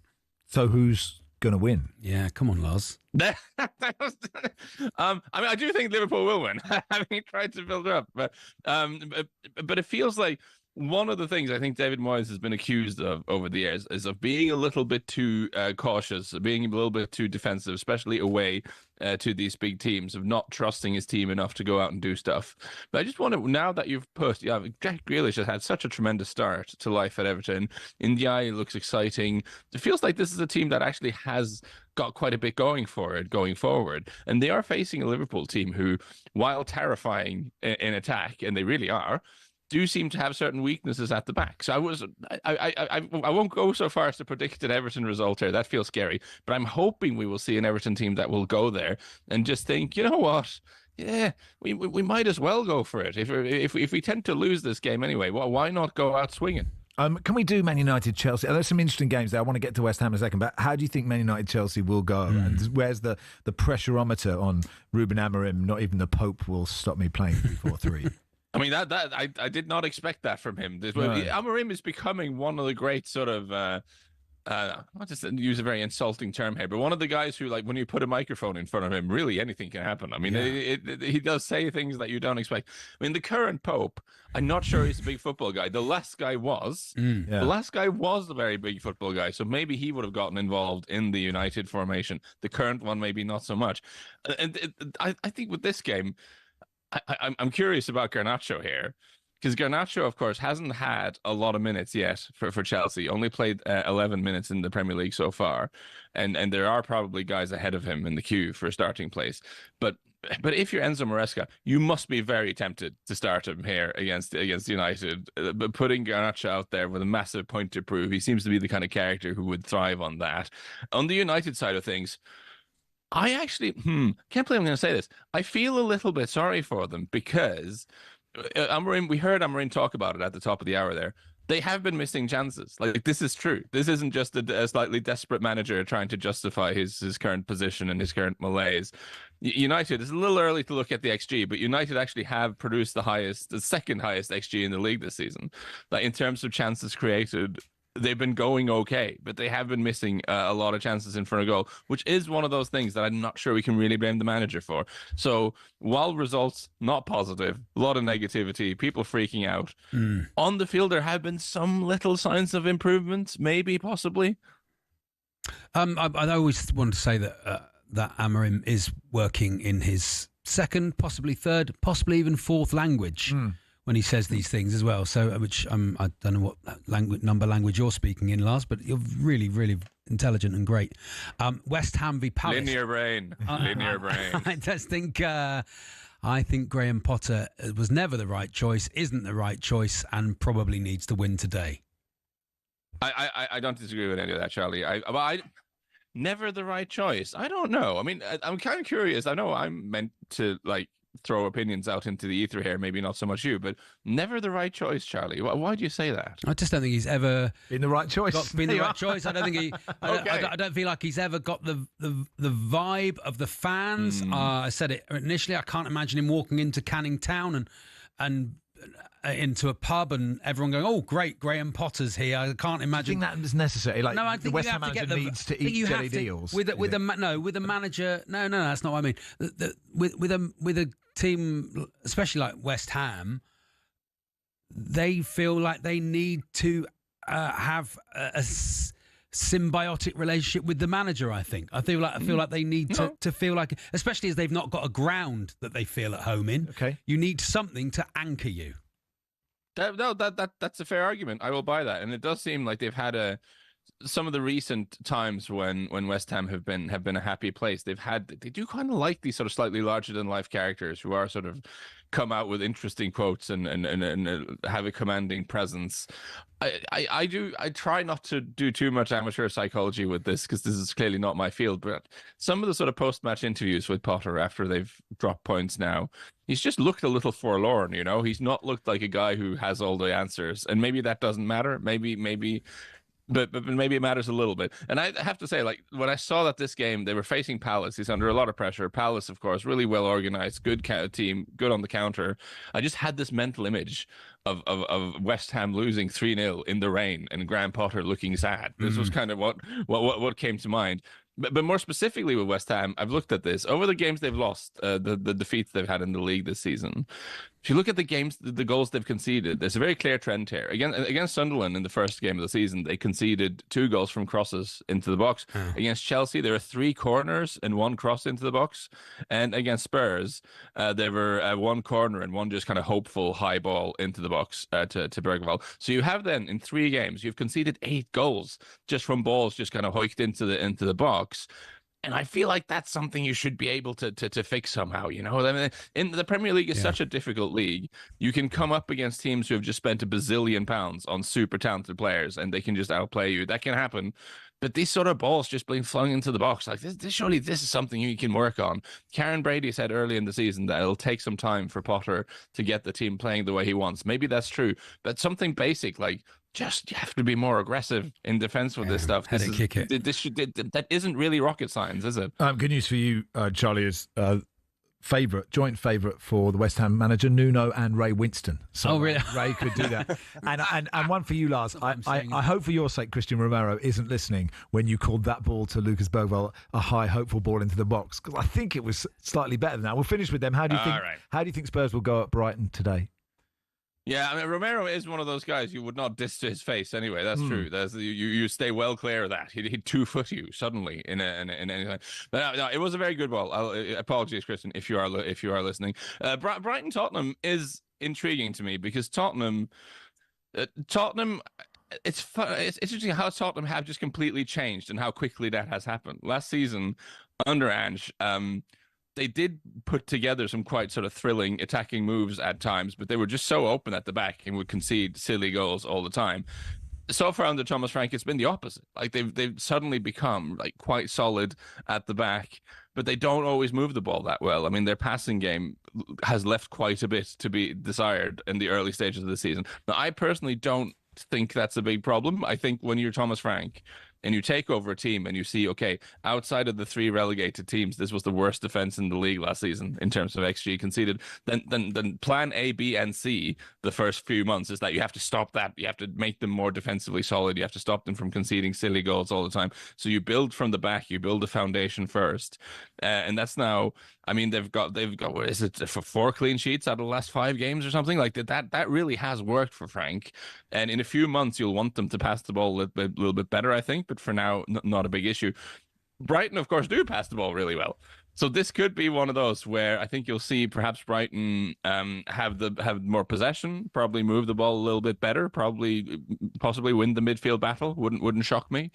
So who's going to win? Yeah, come on, Lars. I do think Liverpool will win. Having tried to build up, but it feels like one of the things I think David Moyes has been accused of over the years is of being a little bit too cautious, being a little bit too defensive, especially away to these big teams, of not trusting his team enough to go out and do stuff. But I just want to, now that you've put, Jack Grealish has had such a tremendous start to life at Everton. Ndiaye looks exciting. It feels like this is a team that actually has got quite a bit going for it going forward. And they are facing a Liverpool team who, while terrifying in attack, and they really are, do seem to have certain weaknesses at the back. So I won't go so far as to predict an Everton result here. That feels scary. But I'm hoping we will see an Everton team that will go there and just think, you know what? Yeah, we might as well go for it. If we tend to lose this game anyway, why not go out swinging? Can we do Man United Chelsea? There's some interesting games there. I want to get to West Ham in a second, but how do you think Man United Chelsea will go? And where's the pressurometer on Ruben Amorim? Not even the Pope will stop me playing 3-4-3. I mean, I did not expect that from him. Amorim is becoming one of the great sort of, I'll just use a very insulting term here, but one of the guys who, like, when you put a microphone in front of him, really anything can happen. I mean, he does say things that you don't expect. I mean, the current Pope, I'm not sure he's a big football guy. The last guy was. The last guy was a very big football guy, so maybe he would have gotten involved in the United formation. The current one, maybe not so much. And I think with this game, I'm curious about Garnacho here, because Garnacho, of course, hasn't had a lot of minutes yet for Chelsea. Only played 11 minutes in the Premier League so far, and there are probably guys ahead of him in the queue for a starting place. But if you're Enzo Maresca, you must be very tempted to start him here against United. But putting Garnacho out there with a massive point to prove, he seems to be the kind of character who would thrive on that. On the United side of things, I actually, can't believe I'm going to say this. I feel a little bit sorry for them, because we heard Amorim talk about it at the top of the hour there. They have been missing chances. Like, this is true. This isn't just a slightly desperate manager trying to justify his current position and his current malaise. United, it's a little early to look at the XG, but United actually have produced the second highest XG in the league this season. Like, in terms of chances created, they've been going okay, but they have been missing a lot of chances in front of goal, which is one of those things that I'm not sure we can really blame the manager for. So while results not positive, a lot of negativity, people freaking out, on the field there have been some little signs of improvement, maybe, possibly. I always want to say that that Amorim is working in his second, possibly third, possibly even fourth language when he says these things as well. So, which I don't know what language you're speaking in, Lars, but you're really, really intelligent and great. West Ham v Palace. Linear brain. Linear brain. I just think. I think Graham Potter was never the right choice, isn't the right choice, and probably needs to win today. I don't disagree with any of that, Charlie. I never the right choice. I don't know. I mean, I'm kind of curious. I know I'm meant to throw opinions out into the ether here, maybe not so much you, but never the right choice, Charlie. Why do you say that? I just don't think he's ever been the right choice. Been the right choice. I don't think he. I don't feel like he's ever got the vibe of the fans. I said it initially. I can't imagine him walking into Canning Town and into a pub and everyone going, "Oh, great, Graham Potter's here." I can't imagine. Do you think that is necessary? Like, no, I think the West Ham manager needs to eat jelly deals with a manager. No, that's not what I mean. With a team, especially like West Ham, they feel like they need to have a symbiotic relationship with the manager. I feel like they need to feel like, especially as they've not got a ground that they feel at home in. Okay, you need something to anchor you. That's a fair argument. I will buy that, and it does seem like they've had some of the recent times when West Ham have been a happy place. They do kind of like these sort of slightly larger than life characters who are sort of come out with interesting quotes and have a commanding presence. I try not to do too much amateur psychology with this because this is clearly not my field, but some of the sort of post-match interviews with Potter after they've dropped points now, he's just looked a little forlorn, you know? He's not looked like a guy who has all the answers, and maybe that doesn't matter. But maybe it matters a little bit. And I have to say, like, when I saw that this game, they were facing Palace, he's under a lot of pressure. Palace, of course, really well organized, good team, good on the counter. I just had this mental image of West Ham losing 3-0 in the rain and Graham Potter looking sad. This was kind of what came to mind. But more specifically with West Ham, I've looked at this. Over the games they've lost, the defeats they've had in the league this season, if you look at the games, the goals they've conceded, there's a very clear trend here. Against Sunderland in the first game of the season, they conceded 2 goals from crosses into the box. Against Chelsea, there were 3 corners and 1 cross into the box. And against Spurs, there were 1 corner and 1 just kind of hopeful high ball into the box to Bergvall. So you have then, in 3 games, you've conceded 8 goals just from balls just kind of hoiked into the box. And I feel like that's something you should be able to fix somehow, you know? I mean, in the Premier League is such a difficult league. You can come up against teams who have just spent £1 bazillion on super talented players and they can just outplay you. That can happen. But these sort of balls just being flung into the box, like surely this is something you can work on. Karen Brady said early in the season that it'll take some time for Potter to get the team playing the way he wants. Maybe that's true, but something basic like just you have to be more aggressive in defense with this stuff. That isn't really rocket science, is it? Good news for you, Charlie, is joint favourite for the West Ham manager, Nuno and Ray Winston. So really? Ray could do that. And one for you, Lars. I hope for your sake Christian Romero isn't listening when you called that ball to Lucas Bergvall a high, hopeful ball into the box, because I think it was slightly better than that. We'll finish with them. How do you think Spurs will go at Brighton today? Yeah, I mean, Romero is one of those guys you would not diss to his face anyway. That's true. You stay well clear of that. He'd 2-foot you suddenly in anything. But no, it was a very good ball. Apologies, Christian, if you are listening. Brighton Tottenham is intriguing to me because Tottenham. It's interesting how Tottenham have just completely changed and how quickly that has happened. Last season under Ange, they did put together some quite sort of thrilling attacking moves at times, but they were just so open at the back and would concede silly goals all the time. So far under Thomas Frank, it's been the opposite. Like they've suddenly become like quite solid at the back, but they don't always move the ball that well. I mean, their passing game has left quite a bit to be desired in the early stages of the season. Now, I personally don't think that's a big problem. I think when you're Thomas Frank and you take over a team and you see, okay, outside of the 3 relegated teams, this was the worst defense in the league last season in terms of XG conceded, then plan A, B, and C the first few months is that you have to stop that. You have to make them more defensively solid. You have to stop them from conceding silly goals all the time. So you build from the back, you build a foundation first. And that's now I mean, they've got what is it, for 4 clean sheets out of the last 5 games or something like that. That really has worked for Frank. And in a few months, you'll want them to pass the ball a little bit better, I think. But for now, not a big issue. Brighton, of course, do pass the ball really well. So this could be one of those where I think you'll see perhaps Brighton have more possession, probably move the ball a little bit better, possibly win the midfield battle. Wouldn't shock me.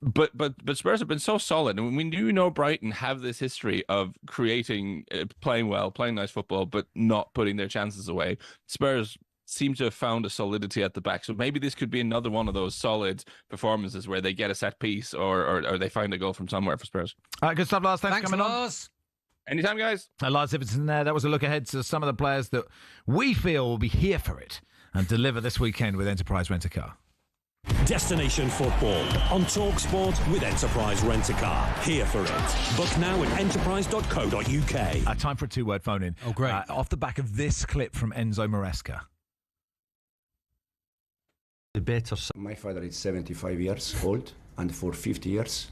But Spurs have been so solid, and we do know Brighton have this history of creating, playing well, playing nice football, but not putting their chances away. Spurs seem to have found a solidity at the back, so maybe this could be another one of those solid performances where they get a set piece or they find a goal from somewhere for Spurs. All right, good stuff, Lars. Thanks for coming Lars. on. Anytime, guys. Lars Iverson there. That was a look ahead to some of the players that we feel will be here for it and deliver this weekend with Enterprise Rent-A-Car. Destination football on talkSPORT with Enterprise Rent-A-Car. Here for it. Book now at enterprise.co.uk. Time for a 2-word phone-in. Oh, great. Off the back of this clip from Enzo Maresca. My father is 75 years old, and for 50 years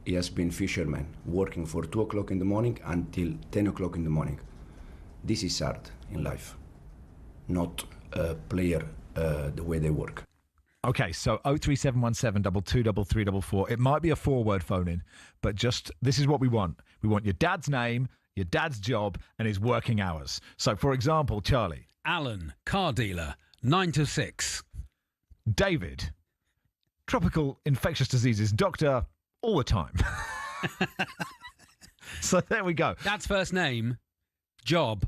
he has been fisherman, working for 2 o'clock in the morning until 10 o'clock in the morning. This is hard in life, not a player the way they work. Okay, so 03717 223344. It might be a 4-word phone-in, but just this is what we want. We want your dad's name, your dad's job, and his working hours. So, for example, Charlie. Alan, car dealer, 9 to 6. David, tropical infectious diseases doctor all the time. So there we go. Dad's first name, job,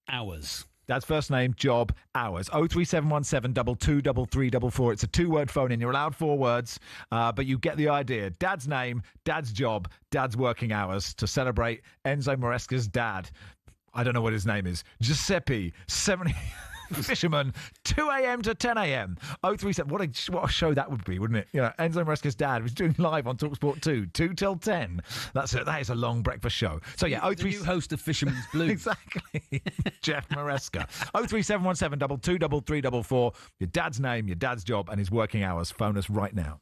hours. Dad's first name, job, hours. 03717 223344. It's a 2-word phone in. You're allowed 4 words, but you get the idea. Dad's name, dad's job, dad's working hours to celebrate Enzo Maresca's dad. I don't know what his name is. Giuseppe, 70... fisherman, 2 a.m. to 10 a.m. 037. What a show that would be, wouldn't it? You know, Enzo Maresca's dad was doing live on talkSPORT 2 till 10. That's it. That is a long breakfast show. So yeah, the new host of Fisherman's Blues. Exactly. Jeff Maresca. 03717 223344. Your dad's name, your dad's job, and his working hours. Phone us right now.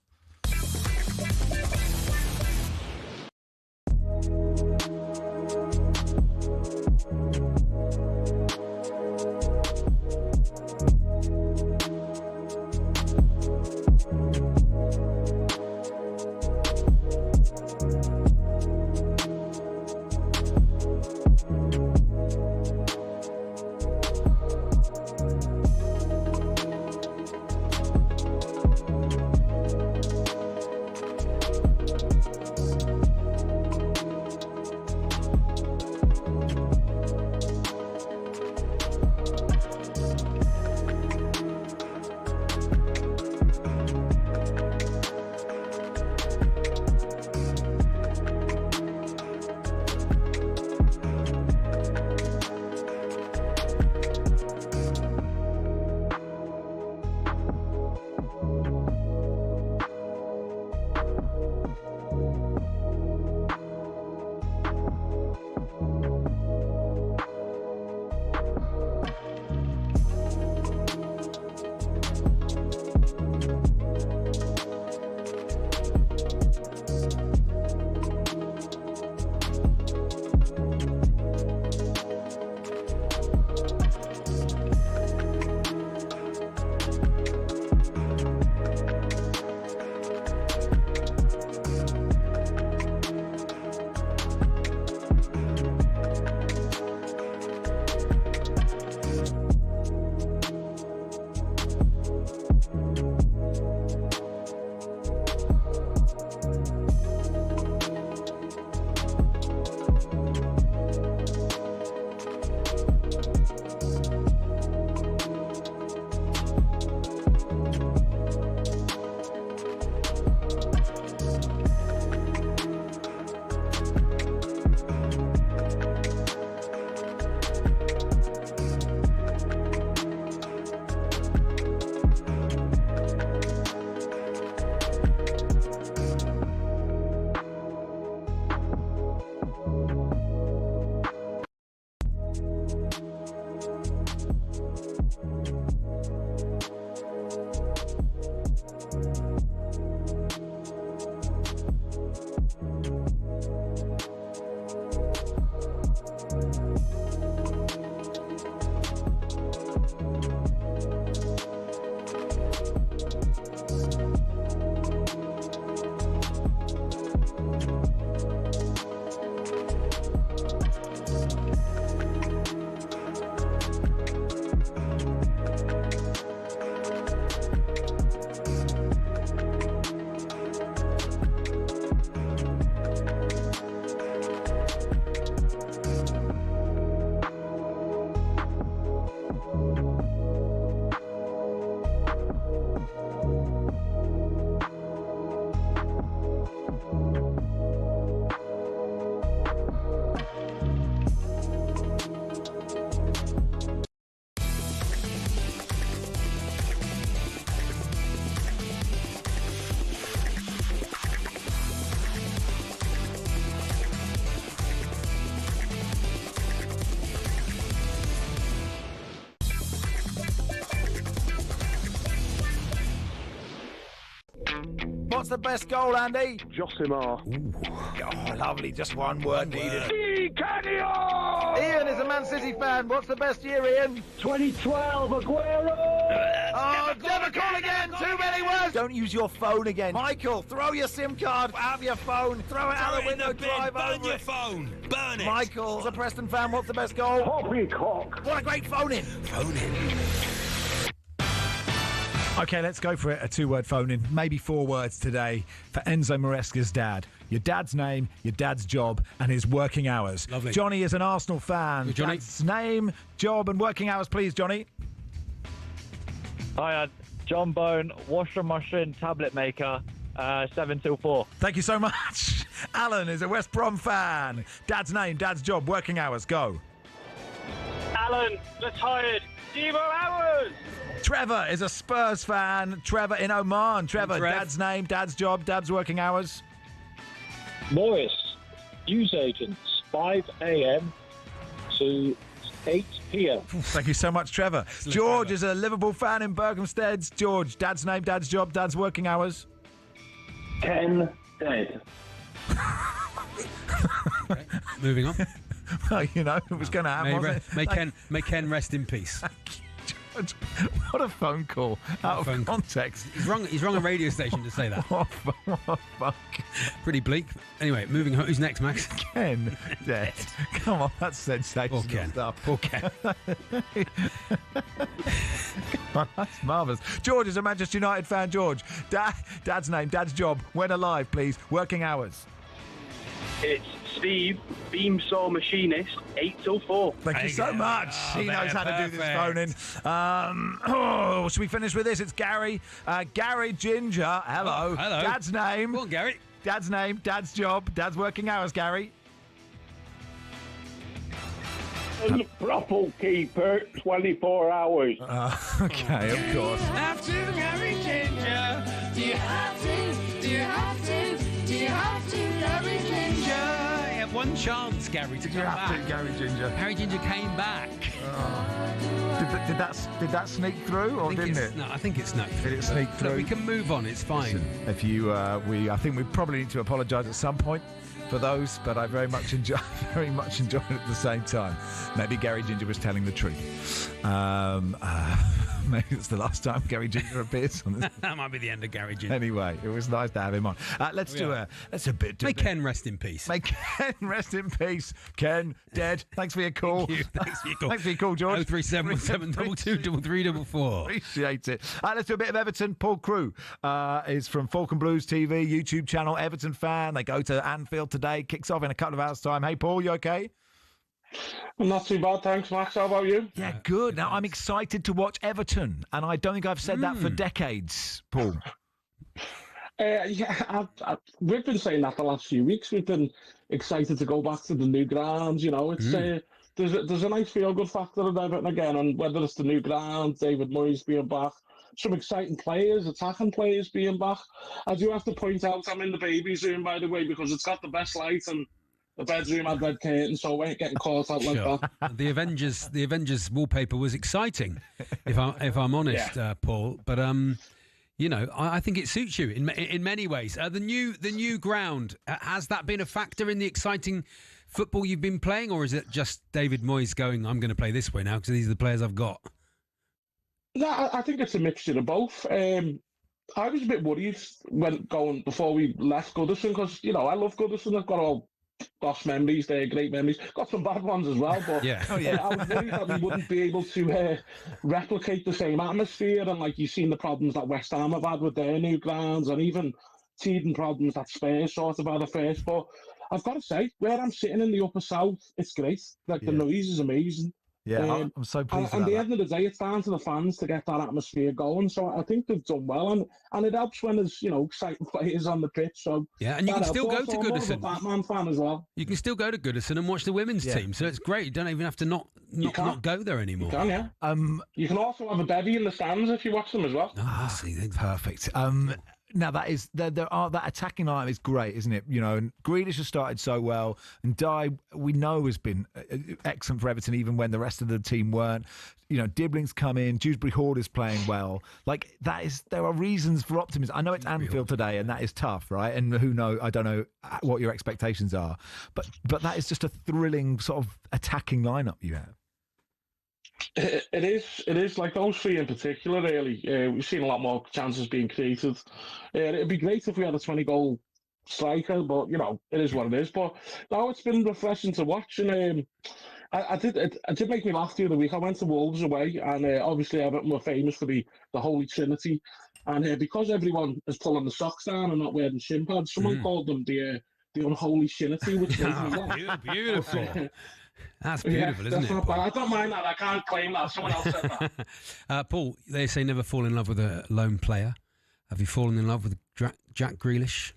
What's the best goal, Andy? Josimar. Oh, lovely. Just one word needed. Canio! Ian is a Man City fan. What's the best year, Ian? 2012, Aguero! Oh, never call again. Too many words. Don't use your phone again. Michael, throw your SIM card out of your phone. Throw it out the window. Drive over Burn your phone. Burn it. Michael's a Preston fan. What's the best goal? Poppycock. What a great phone-in. Okay, let's go for it. A two-word phone-in. Maybe 4 words today for Enzo Maresca's dad. Your dad's name, your dad's job, and his working hours. Lovely. Johnny is an Arsenal fan. Hey, Johnny. Dad's name, job, and working hours, please, Johnny. Hi, John Bone, washer machine tablet maker, 7 till 4. Thank you so much. Alan is a West Brom fan. Dad's name, dad's job, working hours. Go. Alan, retired. 0 hours! Trevor is a Spurs fan. Trevor in Oman. Trevor, dad's name, dad's job, dad's working hours. Morris, news agents, 5 a.m. to 8 p.m. Thank you so much, Trevor. George is a Liverpool fan in Berkhamsted. George, dad's name, dad's job, dad's working hours. Ken dead. Moving on. Well, you know, it was going to happen, wasn't it? May Ken rest in peace. What a phone call out of context. He's wrong a radio station to say that. What fuck? Pretty bleak. Anyway, moving on. Who's next, Max? Ken dead. Come on, that's sensational stuff. Poor Ken. That's marvellous. George is a Manchester United fan. George, dad's name, dad's job, when alive, please, working hours. It's Steve, beam saw machinist, 8 till 4. Thank you so much. He knows how to do this phone in. Should we finish with this? It's Gary. Gary Ginger. Hello. Oh, hello. Dad's name. Go on, Gary. Dad's name, dad's job, dad's working hours, Gary. Brothel keeper, 24 hours. Okay, of course. Have to, Gary Ginger. Do you have to? Do you have to? Do you have to, Gary Ginger? You have one chance, Gary, to come back. Gary Ginger. Gary Ginger came back. Did that sneak through, or didn't it? No, I think it snuck through. Did it sneak through? Look, we can move on. It's fine. Listen, if you, I think we probably need to apologise at some point for those, but I very much enjoy it at the same time. Maybe Gary Ginger was telling the truth. Maybe it's the last time Gary Ginger appears on this. That might be the end of Gary Ginger. Anyway, it was nice to have him on. Let's do a bit. May Ken rest in peace. May Ken rest in peace. Ken, dead. Thanks for your call. Thank you. Thanks for your call. Thanks for your call, George. 037 722 Appreciate it. Let's do a bit of Everton. Paul Crew is from Falcon Blues TV, YouTube channel, Everton fan. They go to Anfield today. Kicks off in a couple of hours' time. Hey, Paul, you okay? I'm not too bad, thanks, Max. How about you? Yeah, good. Now, I'm excited to watch Everton, and I don't think I've said that for decades, Paul. We've been saying that the last few weeks. We've been excited to go back to the new grounds. You know, it's there's a nice feel-good factor at Everton again, and whether it's the new ground, David Moyes being back, some exciting players, attacking players being back. I do have to point out I'm in the baby's room, by the way, because it's got the best light and the bedroom had red curtains, so I ain't getting caught out like that. The Avengers wallpaper was exciting, if I'm honest, Paul. But you know, I think it suits you in many ways. The new ground, has that been a factor in the exciting football you've been playing, or is it just David Moyes going, I'm going to play this way now because these are the players I've got? No, I think it's a mixture of both. I was a bit worried before we left Goodison because, you know, I love Goodison. I've got all gosh memories there, great memories. Got some bad ones as well, but I was worried that we wouldn't be able to replicate the same atmosphere. And like you've seen the problems that West Ham have had with their new grounds, and even teething problems that Spurs sort of had at first. But I've got to say, where I'm sitting in the Upper South, it's great. Like the noise is amazing. Yeah, I'm so pleased. And at the end of the day, it's down to the fans to get that atmosphere going. So I think they've done well, and it helps when there's exciting players on the pitch. So yeah, and you can still go to Goodison. I'm more of a Batman fan as well. You can still go to Goodison and watch the women's team. So it's great. You don't even have to not go there anymore. You can, yeah. You can also have a bevy in the stands if you watch them as well. I see. Perfect. Now that is that attacking line is great, isn't it? You know, and Grealish has started so well, and Dye we know has been excellent for Everton even when the rest of the team weren't. Dibling's come in, Dewsbury Hall is playing well. Like, there are reasons for optimism. I know it's Anfield today, and that is tough, right? And I don't know what your expectations are, but that is just a thrilling sort of attacking lineup you have. It is like those three in particular, really. We've seen a lot more chances being created. It'd be great if we had a 20-goal striker, but it is what it is. But no, it's been refreshing to watch, and it did make me laugh the other week. I went to Wolves away, and obviously Everton were famous for the Holy Trinity, and because everyone is pulling the socks down and not wearing shin pads, someone called them the Unholy Trinity, which made me laugh. Beautiful. That's beautiful, isn't it? Not bad. I don't mind that. I can't claim that. Someone else said that. Paul, they say never fall in love with a lone player. Have you fallen in love with Jack Grealish?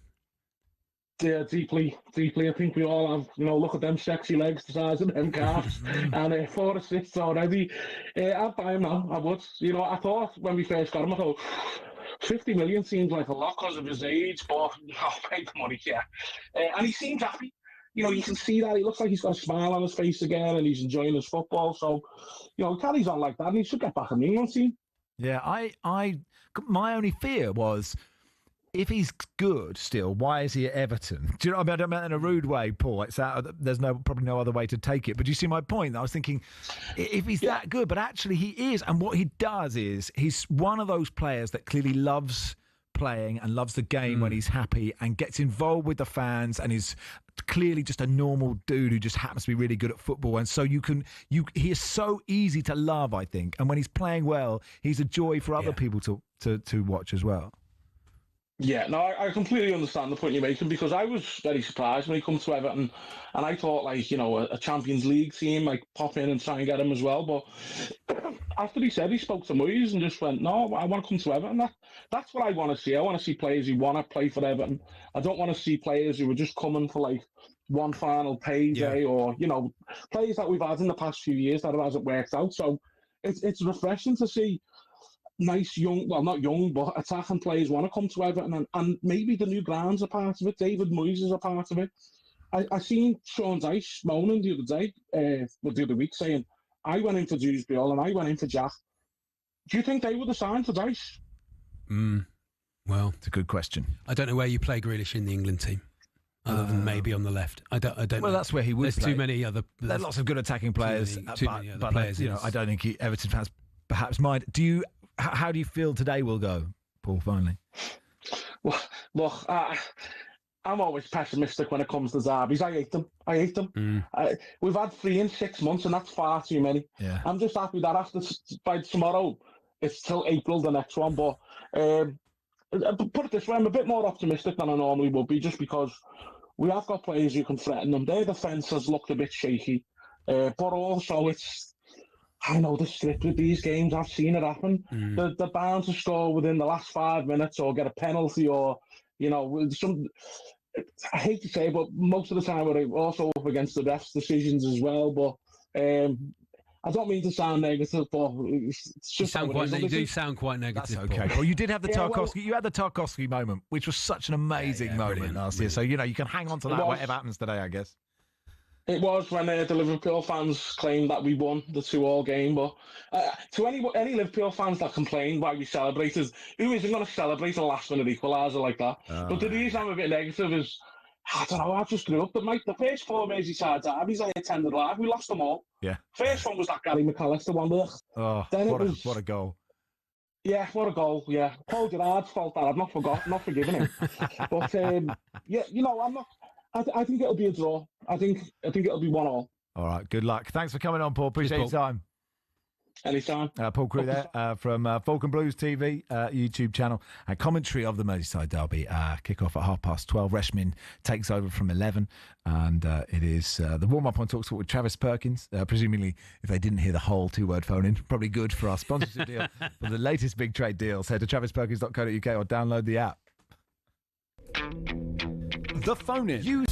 Yeah, deeply. I think we all have. Look at them sexy legs, the size of them calves, and 4 assists already. I'd buy him now. I would. I thought when we first got him, I thought 50 million seems like a lot because of his age, but I'll pay the money, yeah. And he seems happy. You can see that. He looks like he's got a smile on his face again, and he's enjoying his football. So, he carries on like that, and he should get back in the England team. Yeah, my only fear was, if he's good still, why is he at Everton? Do you know what I mean? I don't mean that in a rude way, Paul. There's probably no other way to take it. But do you see my point? I was thinking, if he's that good, but actually he is, and what he does is, he's one of those players that clearly loves playing and loves the game when he's happy and gets involved with the fans and is clearly just a normal dude who just happens to be really good at football. And so he is so easy to love, I think. And when he's playing well, he's a joy for other people to watch as well. Yeah, no, I completely understand the point you're making, because I was very surprised when he comes to Everton, and I thought, a Champions League team might pop in and try and get him as well. But after he said, he spoke to Moyes and just went, no, I want to come to Everton. That's what I want to see. I want to see players who want to play for Everton. I don't want to see players who are just coming for one final payday or, players that we've had in the past few years that it hasn't worked out. So it's refreshing to see nice young, well, not young, but attacking players want to come to Everton, and maybe the new ground's a part of it. David Moyes is a part of it. I seen Sean Dyche moaning the other week, saying, I went in for Dewsbury and I went in for Jack. Do you think they would have signed for Dyche? Well, it's a good question. I don't know where you play Grealish in the England team, other than maybe on the left. I don't well, know. That's where he would. There's play. Too many other. There's lots of good attacking players, but players. I don't think Everton fans perhaps mind. How do you feel today will go, Paul, finally? Well, look, I'm always pessimistic when it comes to derbies. I hate them. We've had 3 in 6 months, and that's far too many. Yeah. I'm just happy that by tomorrow, it's till April, the next one. But put it this way, I'm a bit more optimistic than I normally would be, just because we have got players who can threaten them. Their defence has looked a bit shaky. But also I know the script with these games. I've seen it happen. They're bound to score within the last 5 minutes or get a penalty or, I hate to say it, but most of the time we're also up against the refs' decisions as well. But I don't mean to sound negative, but it's just you do sound quite negative. That's okay. Well, you did have the Tarkowski. You had the Tarkowski moment, which was such an amazing moment last year. So you can hang on to that whatever happens today, I guess. It was when the Liverpool fans claimed that we won the 2-2 game, but to any Liverpool fans that complain why we celebrated, who isn't going to celebrate a last-minute equaliser like that? But the reason I'm a bit negative is, I don't know, I just grew up. The first 4 Merseyside derbies I attended live, we lost them all. Yeah. First one was that Gary McAllister one. Then what a goal. Yeah, what a goal, yeah. Paul Gerrard's fault that I've not forgiven him. But, I'm not... I think it'll be a draw. I think it'll be 1-1. All right, good luck. Thanks for coming on, Paul. Appreciate your time. Anytime. Paul Crewe there from Falcon Blues TV YouTube channel. And commentary of the Merseyside derby. Kick-off at 12:30. Rushden takes over from 11. And it is the warm-up on talkSPORT with Travis Perkins. Presumably, if they didn't hear the whole 2-word phone-in, probably good for our sponsorship deal. For the latest big trade deals, head to travisperkins.co.uk or download the app. The phone-in.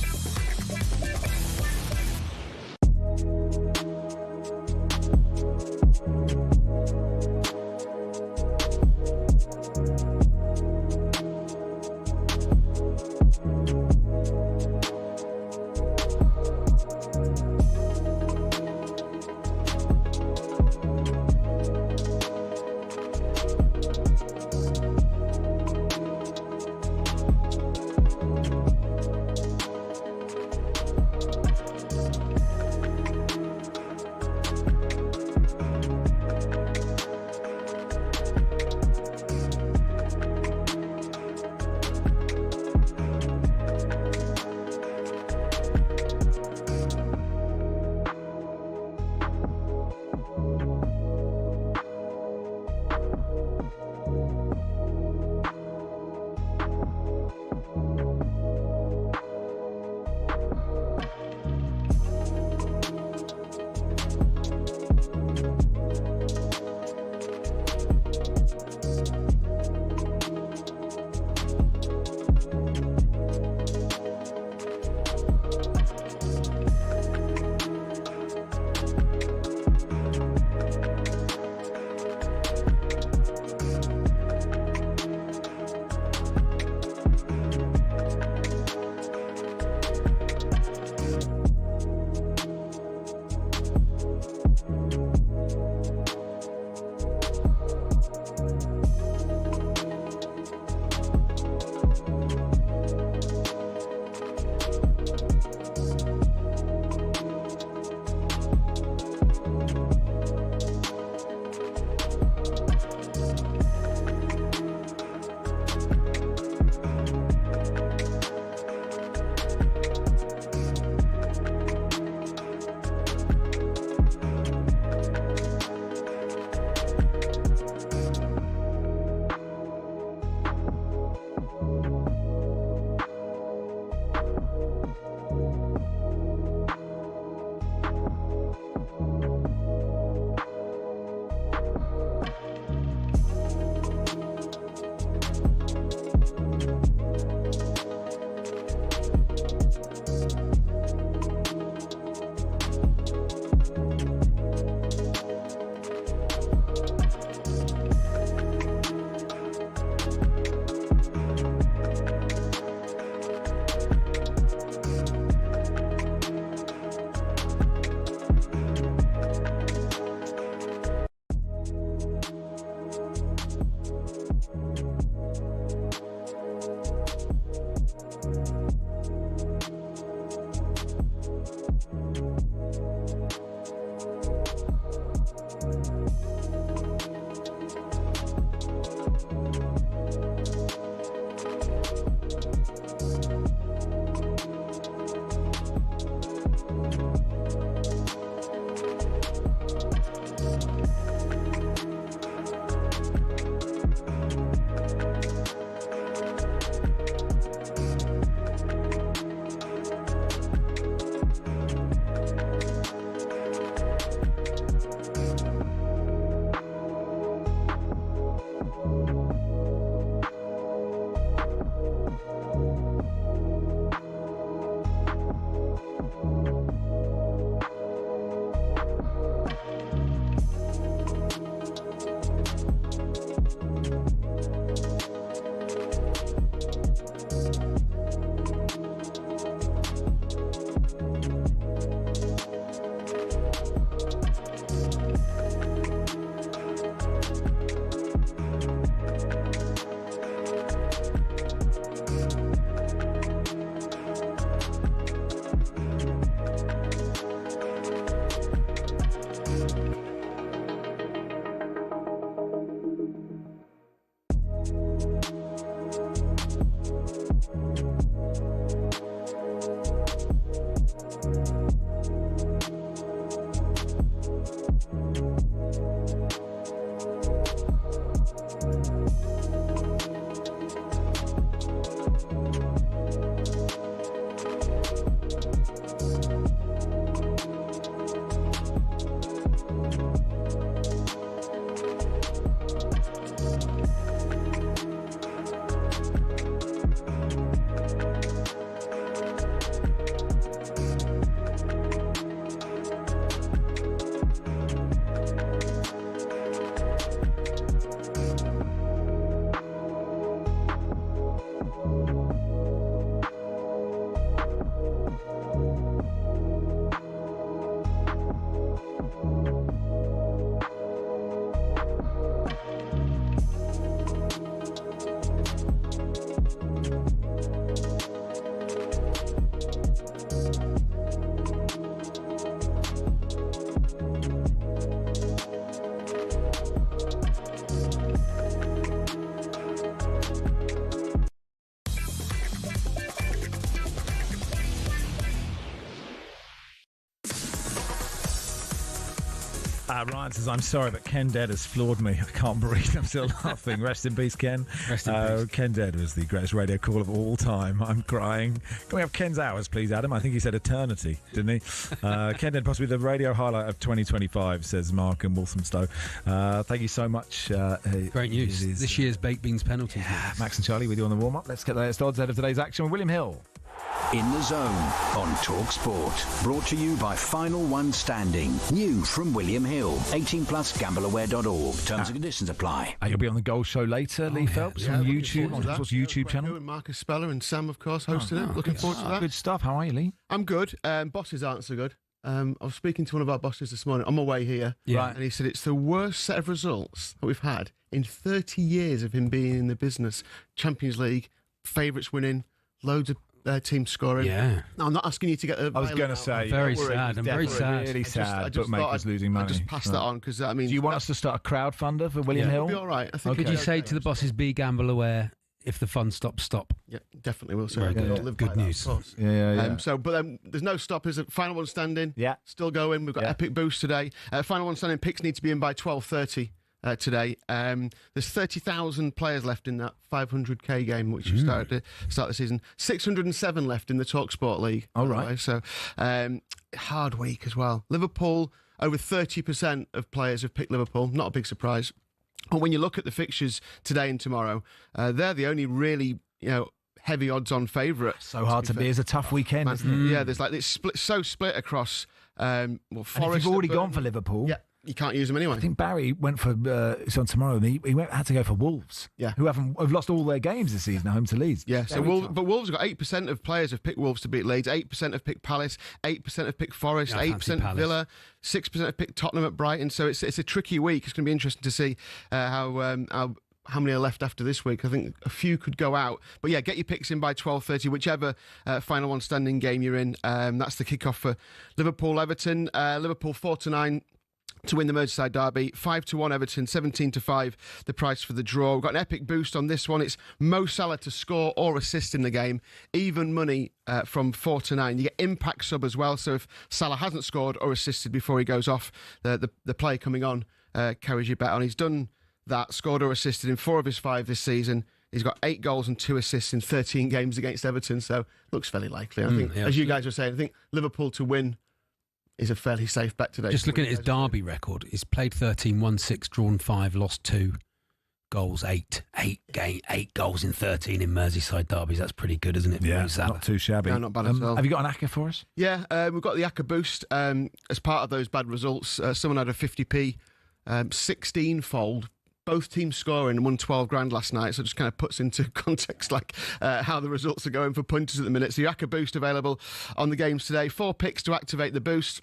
Ryan says, I'm sorry, but Ken Dead has floored me. I can't breathe. I'm still laughing. Rest in peace, Ken. Rest in peace. Ken Dead was the greatest radio call of all time. I'm crying. Can we have Ken's hours, please, Adam? I think he said eternity, didn't he? Ken Dead, possibly the radio highlight of 2025, says Mark in Walthamstow. Thank you so much. Great news. This year's baked beans penalties. Yeah, Max and Charlie with you on the warm-up. Let's get the latest odds out of today's action with William Hill. In the Zone on talkSPORT. Brought to you by Final One Standing. New from William Hill. 18 plus gambleaware.org. Terms and conditions apply. You'll be on the Goal Show later, Lee Phelps, on YouTube, on talkSPORT's YouTube channel. And Marcus Speller and Sam, of course, hosting it. Looking forward to that. Good stuff. How are you, Lee? I'm good. Bosses aren't so good. I was speaking to one of our bosses this morning on my way here, Right. and he said it's the worst set of results that we've had in 30 years of him being in the business. Champions League, favourites winning, loads of teams scoring. Yeah. No, I'm not asking you to get. I was going to say, very sad. I'm very sad. Really sad. Bookmakers losing money. I just pass that on because I mean. Do you want us to start a crowdfunder for William Hill? It'll be all right. I think. Could you say to the bosses, be gamble aware? If the fun stops, stop. Yeah, definitely will. So Very good. Good news. Yeah. But there's no stoppers. Final One Standing. Yeah. Still going. We've got Epic Boost today. Final One Standing picks need to be in by 12:30 today. There's 30,000 players left in that 500k game, which we started to start the season. 607 left in the TalkSport League. All right. So hard week as well. Liverpool, over 30% of players have picked Liverpool. Not a big surprise. And when you look at the fixtures today and tomorrow, they're the only really, heavy odds-on favourite. So hard to be. It's a tough weekend, isn't it? Yeah, there's like this split across. Forest. And if you've already gone for Liverpool, you can't use them anyway. I think Barry went for it's on tomorrow. And he had to go for Wolves. Yeah, who have lost all their games this season at home to Leeds. Yeah, so Wolves have got 8% of players have picked Wolves to beat Leeds, 8% have picked Palace, 8% have picked Forest, 8% Villa, 6% have picked Tottenham at Brighton. So it's a tricky week. It's going to be interesting to see how many are left after this week. I think a few could go out. But yeah, get your picks in by 12:30, whichever Final One Standing game you're in. That's the kickoff for Liverpool-Everton. Liverpool 4-9 to win the Merseyside derby. 5-1 Everton, 17-5 the price for the draw. We've got an epic boost on this one. It's Mo Salah to score or assist in the game. Even money from 4-9. You get impact sub as well. So if Salah hasn't scored or assisted before he goes off, the player coming on carries your bet on. He's done that, scored or assisted in 4 of his 5 this season. He's got 8 goals and 2 assists in 13 games against Everton, so looks fairly likely. I think, as you guys were saying, I think Liverpool to win is a fairly safe bet today. Just looking at his derby record, he's played 13, won 6, drawn 5, lost 2, goals 8. 8 goals in 13 in Merseyside derbies. That's pretty good, isn't it? Yeah, not too shabby. No, not bad at all. Have you got an ACCA for us? Yeah, we've got the ACCA boost. As part of those bad results, someone had a 50p 16-fold. Both teams scoring and won 12 grand last night, so it just kind of puts into context like how the results are going for punters at the minute. So your ACCA boost available on the games today. 4 picks to activate the boost.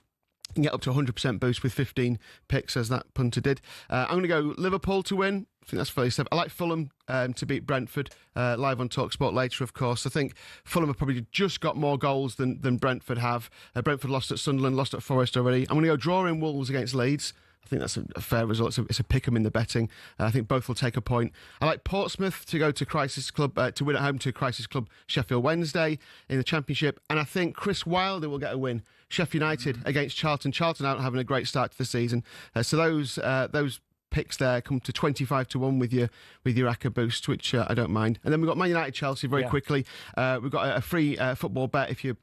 You can get up to 100% boost with 15 picks, as that punter did. I'm going to go Liverpool to win. I think that's fairly safe. I like Fulham to beat Brentford, live on talkSPORT later, of course. I think Fulham have probably just got more goals than Brentford have. Brentford lost at Sunderland, lost at Forest already. I'm going to go draw in Wolves against Leeds. I think that's a fair result. It's a pick 'em in the betting. I think both will take a point. I like Portsmouth to go to Crisis Club, to win at home to Crisis Club Sheffield Wednesday in the Championship. And I think Chris Wilder will get a win. Sheffield United against Charlton. Charlton out having a great start to the season. So those picks there come to 25-1 with your ACCA boost, which I don't mind. And then we've got Man United Chelsea very quickly. We've got a free football bet if you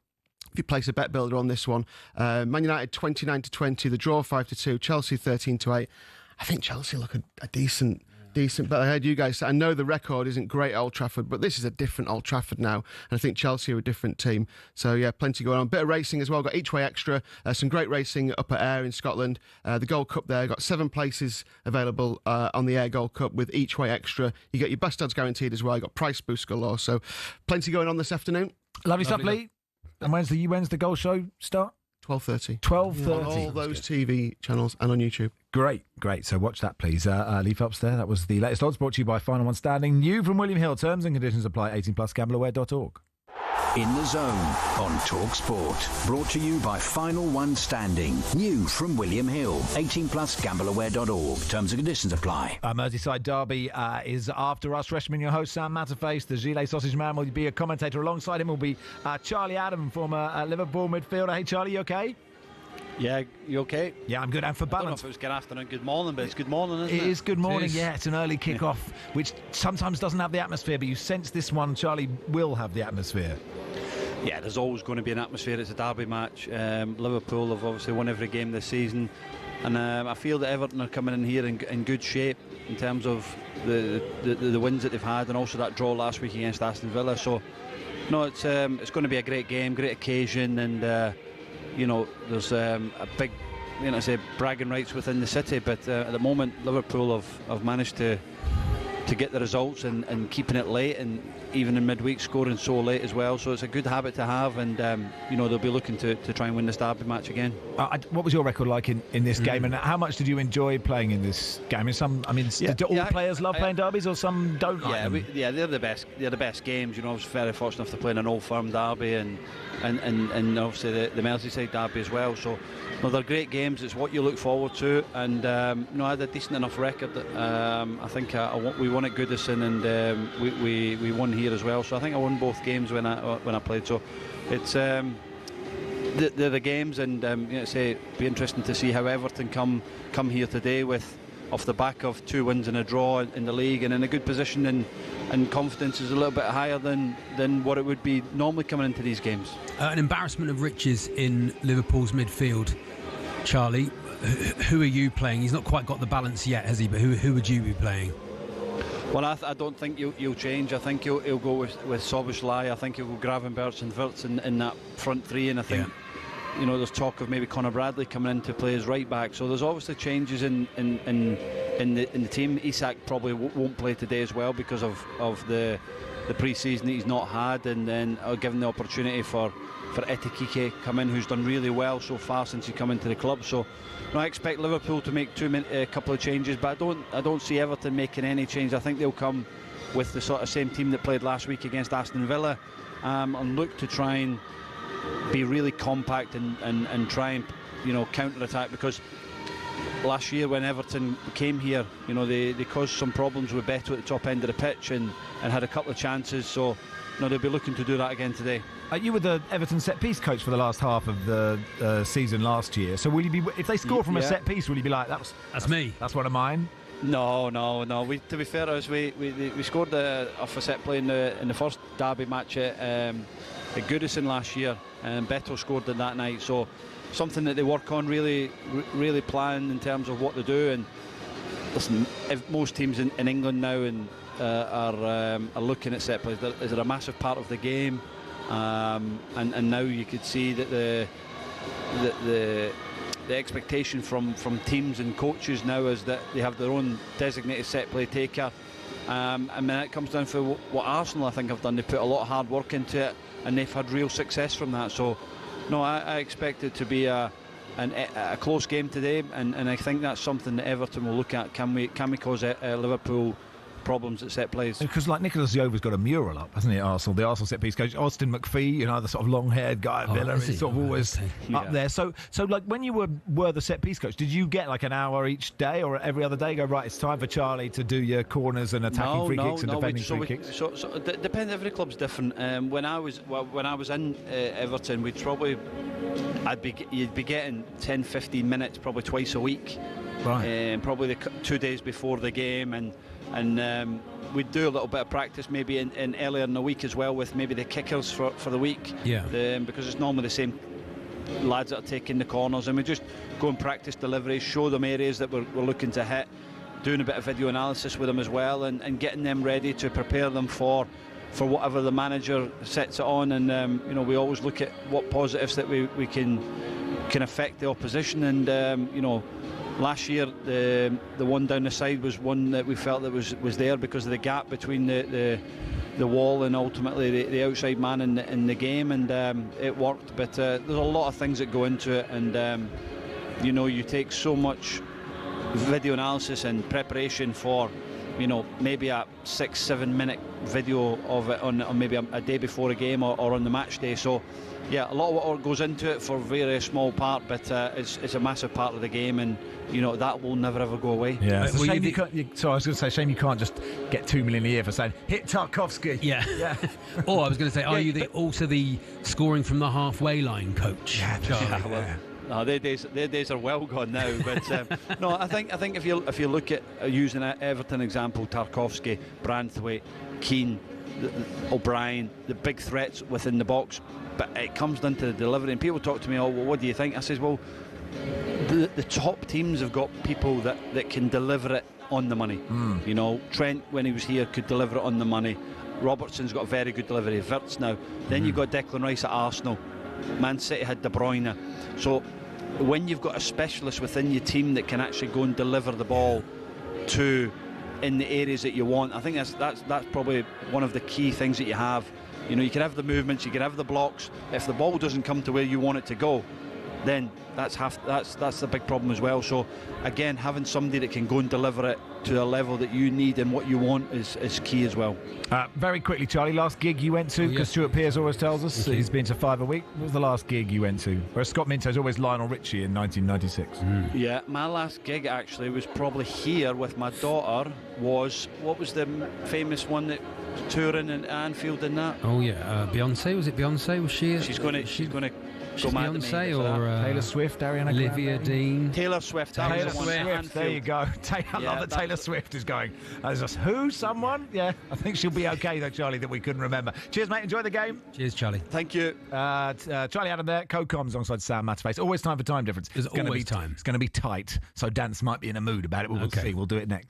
place a bet builder on this one. Man United 29-20, the draw 5-2, Chelsea 13-8. I think Chelsea look a decent bet. I heard you guys say, I know the record isn't great at Old Trafford, but this is a different Old Trafford now, and I think Chelsea are a different team. So yeah, plenty going on. Bit of racing as well. Got each way extra. Some great racing up at Ayr in Scotland. The Gold Cup there. Got 7 places available on the Ayr Gold Cup with each way extra. You get your best odds guaranteed as well. You got price boost galore. So plenty going on this afternoon. Lovely stuff, Lee. And when's the goal show start? 12:30. 12:30. On all those TV channels and on YouTube. Great. So watch that, please. Lee Phelps there. That was the latest odds brought to you by Final One Standing. New from William Hill. Terms and conditions apply. 18 plus gambleaware.org. In the Zone on talkSPORT. Brought to you by Final One Standing. New from William Hill. 18 plus gambleaware.org. Terms and conditions apply. Merseyside derby is after us. Rushden, your host, Sam Matterface. The Gilet Sausage Man will be a commentator. Alongside him will be Charlie Adam, former Liverpool midfielder. Hey, Charlie, you okay? Yeah, you okay? Yeah, I'm good. And for balance, I don't know if it was good afternoon, good morning, but it's good morning, isn't it? It is good morning, yeah. It's an early kick-off, which sometimes doesn't have the atmosphere, but you sense this one, Charlie, will have the atmosphere. Yeah, there's always going to be an atmosphere. It's a derby match. Liverpool have obviously won every game this season, and I feel that Everton are coming in here in good shape in terms of the wins that they've had, and also that draw last week against Aston Villa. So, no, it's going to be a great game, great occasion, and there's a big, bragging rights within the city. But at the moment, Liverpool have managed to get the results and keeping it late, and even in midweek scoring so late as well. So it's a good habit to have, and they'll be looking to try and win this derby match again. What was your record like in this game, and how much did you enjoy playing in this game? Do all players love playing derbies, or some don't like them? They're the best. They're the best games. I was very fortunate enough to play in an Old Firm derby and obviously the Merseyside derby as well. So they're great games. It's what you look forward to, and I had a decent enough record. I think we won at Goodison, and we won here as well. So I think I won both games when I played. So it's they're the games, and be interesting to see how Everton come here today off the back of 2 wins and a draw in the league, and in a good position, and confidence is a little bit higher than what it would be normally coming into these games. An embarrassment of riches in Liverpool's midfield. Charlie, who are you playing? He's not quite got the balance yet, has he? But who would you be playing? Well, I don't think he'll change. I think he'll go with Szoboszlai. I think he'll go Gravenberch and Wirtz in that front three, and I think there's talk of maybe Conor Bradley coming in to play as right back. So there's obviously changes in the team. Isak probably won't play today as well because of the pre-season that he's not had, and then given the opportunity for Etikike come in, who's done really well so far since he come into the club. So I expect Liverpool to make a couple of changes, but I don't see Everton making any change. I think they'll come with the sort of same team that played last week against Aston Villa, and look to try and be really compact and try and counter-attack, because last year when Everton came here, they caused some problems with Beto at the top end of the pitch and had a couple of chances. So they'll be looking to do that again today. You were the Everton set-piece coach for the last half of the season last year. So will you be, if they score from a set-piece, will you be like, that's me, that's one of mine? No. To be fair to us, we scored off a set play in the first derby match at Goodison last year, and Beto scored in that night. So something that they work on, really plan in terms of what they do. And listen, if most teams in England now are looking at set plays, is it a massive part of the game? And now you could see that the expectation from teams and coaches now is that they have their own designated set play taker, and then it comes down to what Arsenal I think have done. They put a lot of hard work into it, and they've had real success from that. So no, I expect it to be a close game today, and I think that's something that Everton will look at. Can we cause Liverpool problems at set plays? Because like Nicolas Jover's got a mural up, hasn't he, at Arsenal? The Arsenal set piece coach, Austin McPhee, the sort of long-haired guy at Villa, is sort of always up there. So like when you were the set piece coach, did you get like an hour each day or every other day? Go, right, it's time for Charlie to do your corners and attacking free kicks and defending free kicks. So it depends. Every club's different. When I was in Everton, you'd be getting 10-15 minutes probably twice a week, right? Probably the 2 days before the game, and we'd do a little bit of practice maybe in earlier in the week as well with maybe the kickers for the week, because it's normally the same lads that are taking the corners, and we just go and practice deliveries, show them areas that we're looking to hit, doing a bit of video analysis with them as well, and getting them ready to prepare them for whatever the manager sets it on. And we always look at what positives that we can affect the opposition, and last year the one down the side was one that we felt that was there because of the gap between the wall and ultimately the outside man in the game, and it worked. But there's a lot of things that go into it, and you take so much video analysis and preparation for maybe a 6-7 minute video of it on maybe a day before a game or on the match day. So yeah, a lot of what goes into it for a very small part, but it's a massive part of the game, and that will never ever go away. Yeah, it's a shame you can't, so I was going to say, shame you can't just get $2 million a year for saying hit Tarkowski. Yeah. Or I was going to say, are you also the scoring from the halfway line coach? Well, No, their days are well gone now. But no, I think if you look at using an Everton example, Tarkowski, Branthwaite, Keane, O'Brien, the big threats within the box, but it comes down to the delivery. And people talk to me, well, what do you think? I says, well, the top teams have got people that can deliver it on the money. You know, Trent, when he was here, could deliver it on the money. Robertson's got a very good delivery. Wirtz now. Then you've got Declan Rice at Arsenal. Man City had De Bruyne. So when you've got a specialist within your team that can actually go and deliver the ball in the areas that you want, I think that's probably one of the key things that you have. You know, you can have the movements, you can have the blocks. If the ball doesn't come to where you want it to go, then that's the big problem as well. So again, having somebody that can go and deliver it to a level that you need and what you want is key as well. Very quickly, Charlie, last gig you went to, because Stuart Pearce always tells us he's been to 5 a week. What was the last gig you went to? Whereas Scott Minto's always Lionel Richie in 1996. Yeah, my last gig actually was probably here with my daughter. What was the famous one that touring in Anfield and that? Oh yeah, Beyonce. Was it Beyonce? Was she? She's going to go mad at me Beyonce or Taylor Swift, Ariana Olivia Grande. Dean. Taylor Swift. Taylor Swift. There you go. I love that Taylor Swift is going. Who? Someone? Yeah, I think she'll be okay though, Charlie. That we couldn't remember. Cheers, mate. Enjoy the game. Cheers, Charlie. Thank you. Charlie Adam there, co-coms alongside Sam Matchface. Always time for time difference. There's always time. It's going to be tight, so Dance might be in a mood about it. We'll see. We'll do it next.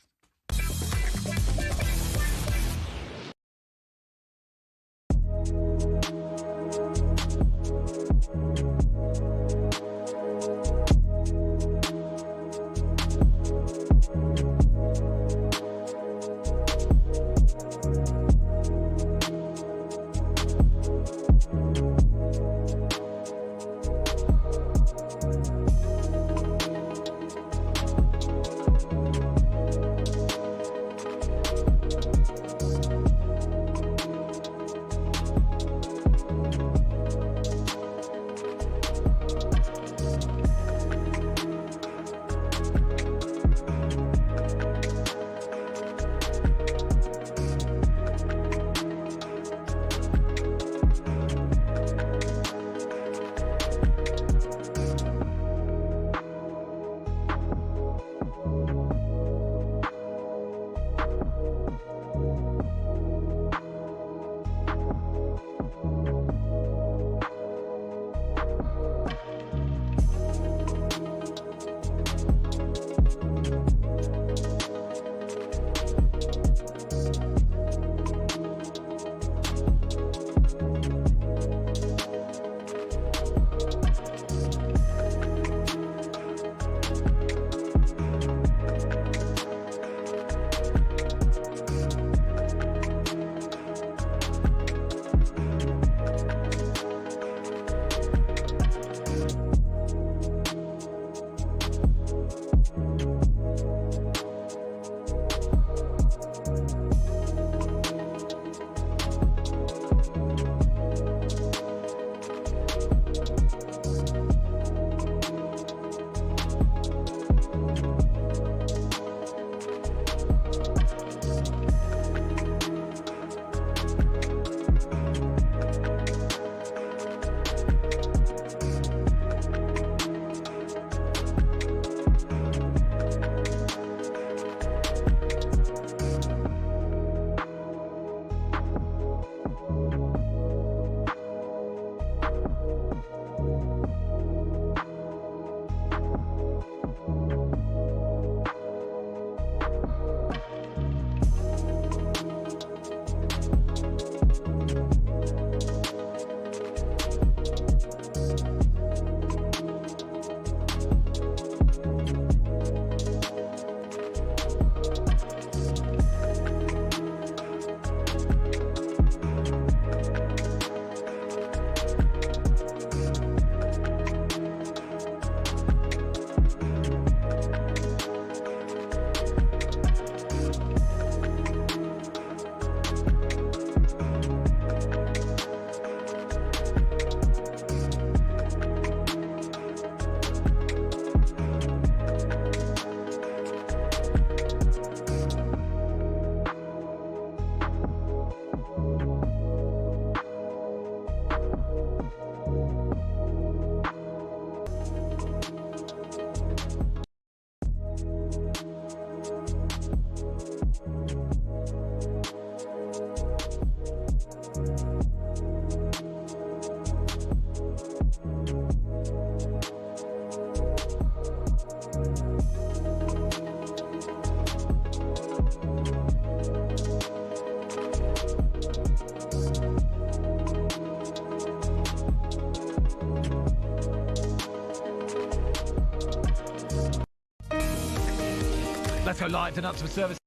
go live and up for service.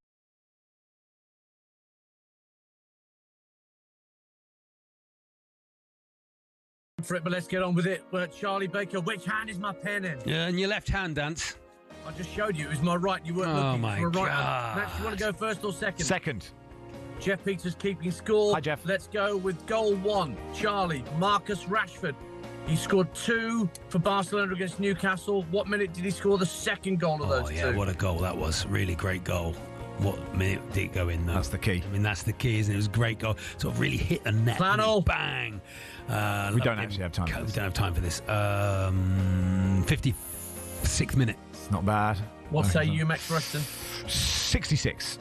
For it, but let's get on with it. Charlie Baker, which hand is my pen in? Yeah, and your left hand, Dance. I just showed you. It was my right. You weren't looking my for a right God. hand. Max, you want to go first or second? Second. Jeff Peters keeping score. Hi, Jeff. Let's go with goal 1. Charlie, Marcus Rashford. He scored 2 for Barcelona against Newcastle. What minute did he score the second goal of those two? Oh, yeah, what a goal that was. Really great goal. What minute did it go in, though? That's the key. I mean, that's the key, isn't it? It was a great goal. Sort of really hit the net. Flannel. Bang. We don't actually have time for this. We don't have time for this. 56th minute. It's not bad. What say you, Max Rushden? 66.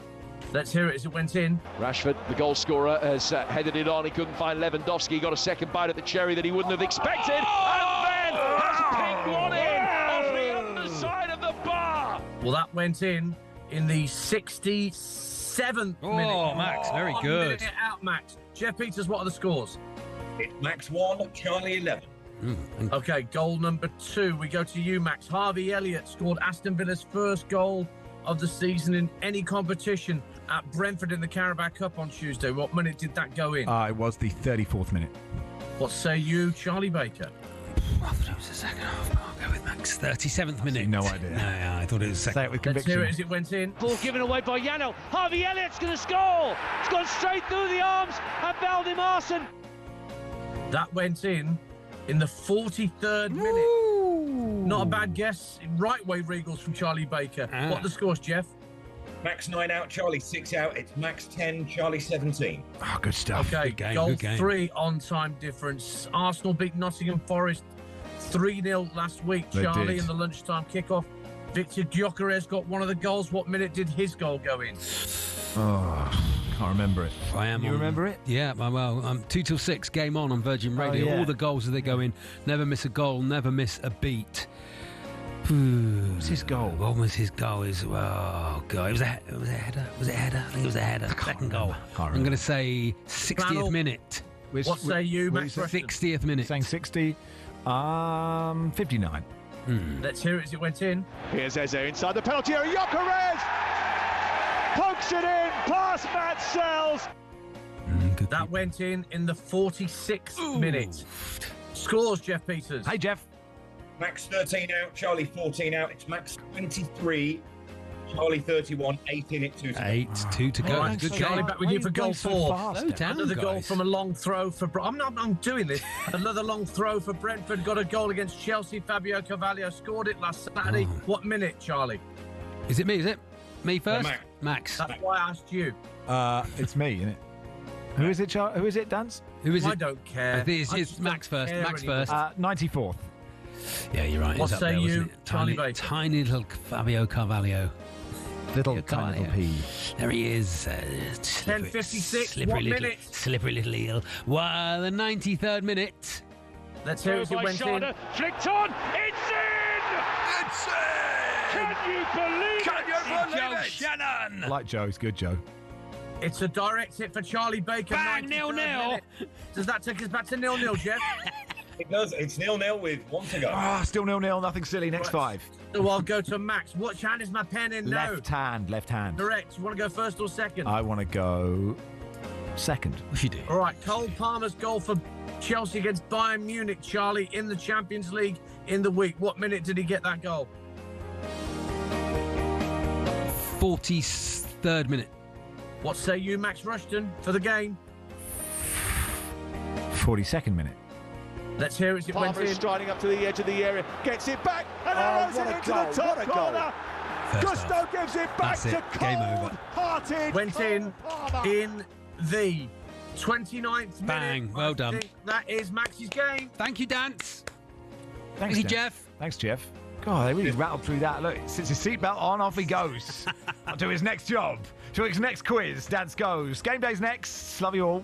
Let's hear it as it went in. Rashford, the goal scorer, has headed it on. He couldn't find Lewandowski. He got a second bite at the cherry that he wouldn't have expected. And then has picked one in off the underside of the bar. Well, that went in the 67th minute. Oh, Max, very good. Minute out, Max. Jeff Peters, what are the scores? It's Max 1, Charlie 11. Okay, goal number 2. We go to you, Max. Harvey Elliott scored Aston Villa's first goal of the season in any competition at Brentford in the Carabao Cup on Tuesday. What minute did that go in? It was the 34th minute. What say you, Charlie Baker? I thought it was the second half. I'll go with Max. 37th minute. No idea. No, I thought it was second. Say it with Let's conviction. hear it as it went in. Ball given away by Yano. Harvey Elliott's going to score. It's gone straight through the arms of Valdimarsson. That went in the 43rd minute. Not a bad guess. Right way Regals from Charlie Baker. What are the scores, Jeff? Max 9 out, Charlie 6 out. It's Max 10, Charlie 17. Oh, good stuff. Okay, Good game, goal good game. 3 on-time difference. Arsenal beat Nottingham Forest 3-0 last week, They Charlie, did. in the lunchtime kickoff. Victor Gyökeres got one of the goals. What minute did his goal go in? Oh, can't remember it. I am. You remember it? Yeah, well, 2 till 6 game on Virgin Radio. yeah. All the goals that they go in. Never miss a goal. Never miss a beat. What's his goal? What was his goal? Oh god, it was a header. Was it a header? I think it was a header. Second goal. I'm going to say 60th Flannel. minute. What say you, Max Rushden? 60th minute. Saying 60. 59. Let's hear it as it went in. Here's Eze inside the penalty area. Gyökeres pokes it in past Matt Sells. That went in the 46th minute. Scores, Jeff Peters. Hey, Jeff. Max 13 out, Charlie 14 out. It's Max 23, Charlie 31, 8 in it, 2 to go. 8-2 to go. All right, Good Charlie, game. back with you for goal 4. Slow down, Another goal guys. from a long throw for... I'm doing this. Another long throw for Brentford. Got a goal against Chelsea. Fabio Carvalho scored it last Saturday. What minute, Charlie? Is it me? Is it me first? Max. Max. That's why I asked you. It's me, isn't it? Who is it, Who is it, Dance? Who is I it? don't care. I think I it's just Max don't first. care Max anymore. first. 94th. Yeah, you're right. What It's up say there, you, wasn't it? Charlie Tiny, Baker? tiny little Fabio Carvalho. Little tiny little pea. There he is. 10:56. What minute? Slippery little eel. Wow, the 93rd minute. Let's hear it as it By went in. Shada, flicked on. It's in! It's in! Can you believe it? Joe Shannon. I like Joe. He's good, Joe. It's a direct hit for Charlie Baker. Bang, 93rd 0-0. minute. Does that take us back to 0-0, Jeff? It does. It's 0-0 with 1 to go. Still 0-0. Nothing silly. Next 5. So I'll go to Max. Which hand is my pen in now? Left hand. Left hand. Correct. You want to go first or second? I want to go second. What you do? All right. Cole Palmer's goal for Chelsea against Bayern Munich, Charlie, in the Champions League in the week. What minute did he get that goal? 43rd minute. What say you, Max Rushden, for the game? 42nd minute. Let's hear it as it went Palmer is in. striding up to the edge of the area, gets it back, and arrows it into the top corner. Gusto gives it back That's to it. Game over. cold-hearted Went in Palmer. in the 29th Bang. minute. Well I done. think that is Max's game. Thank you, Dance. Thanks, Easy, Dan. Jeff. Thanks, Jeff. God, they really rattled through that. Look, sits his seatbelt on, off he goes. I'll do his next job. To his next quiz, Dance goes. Game day's next. Love you all.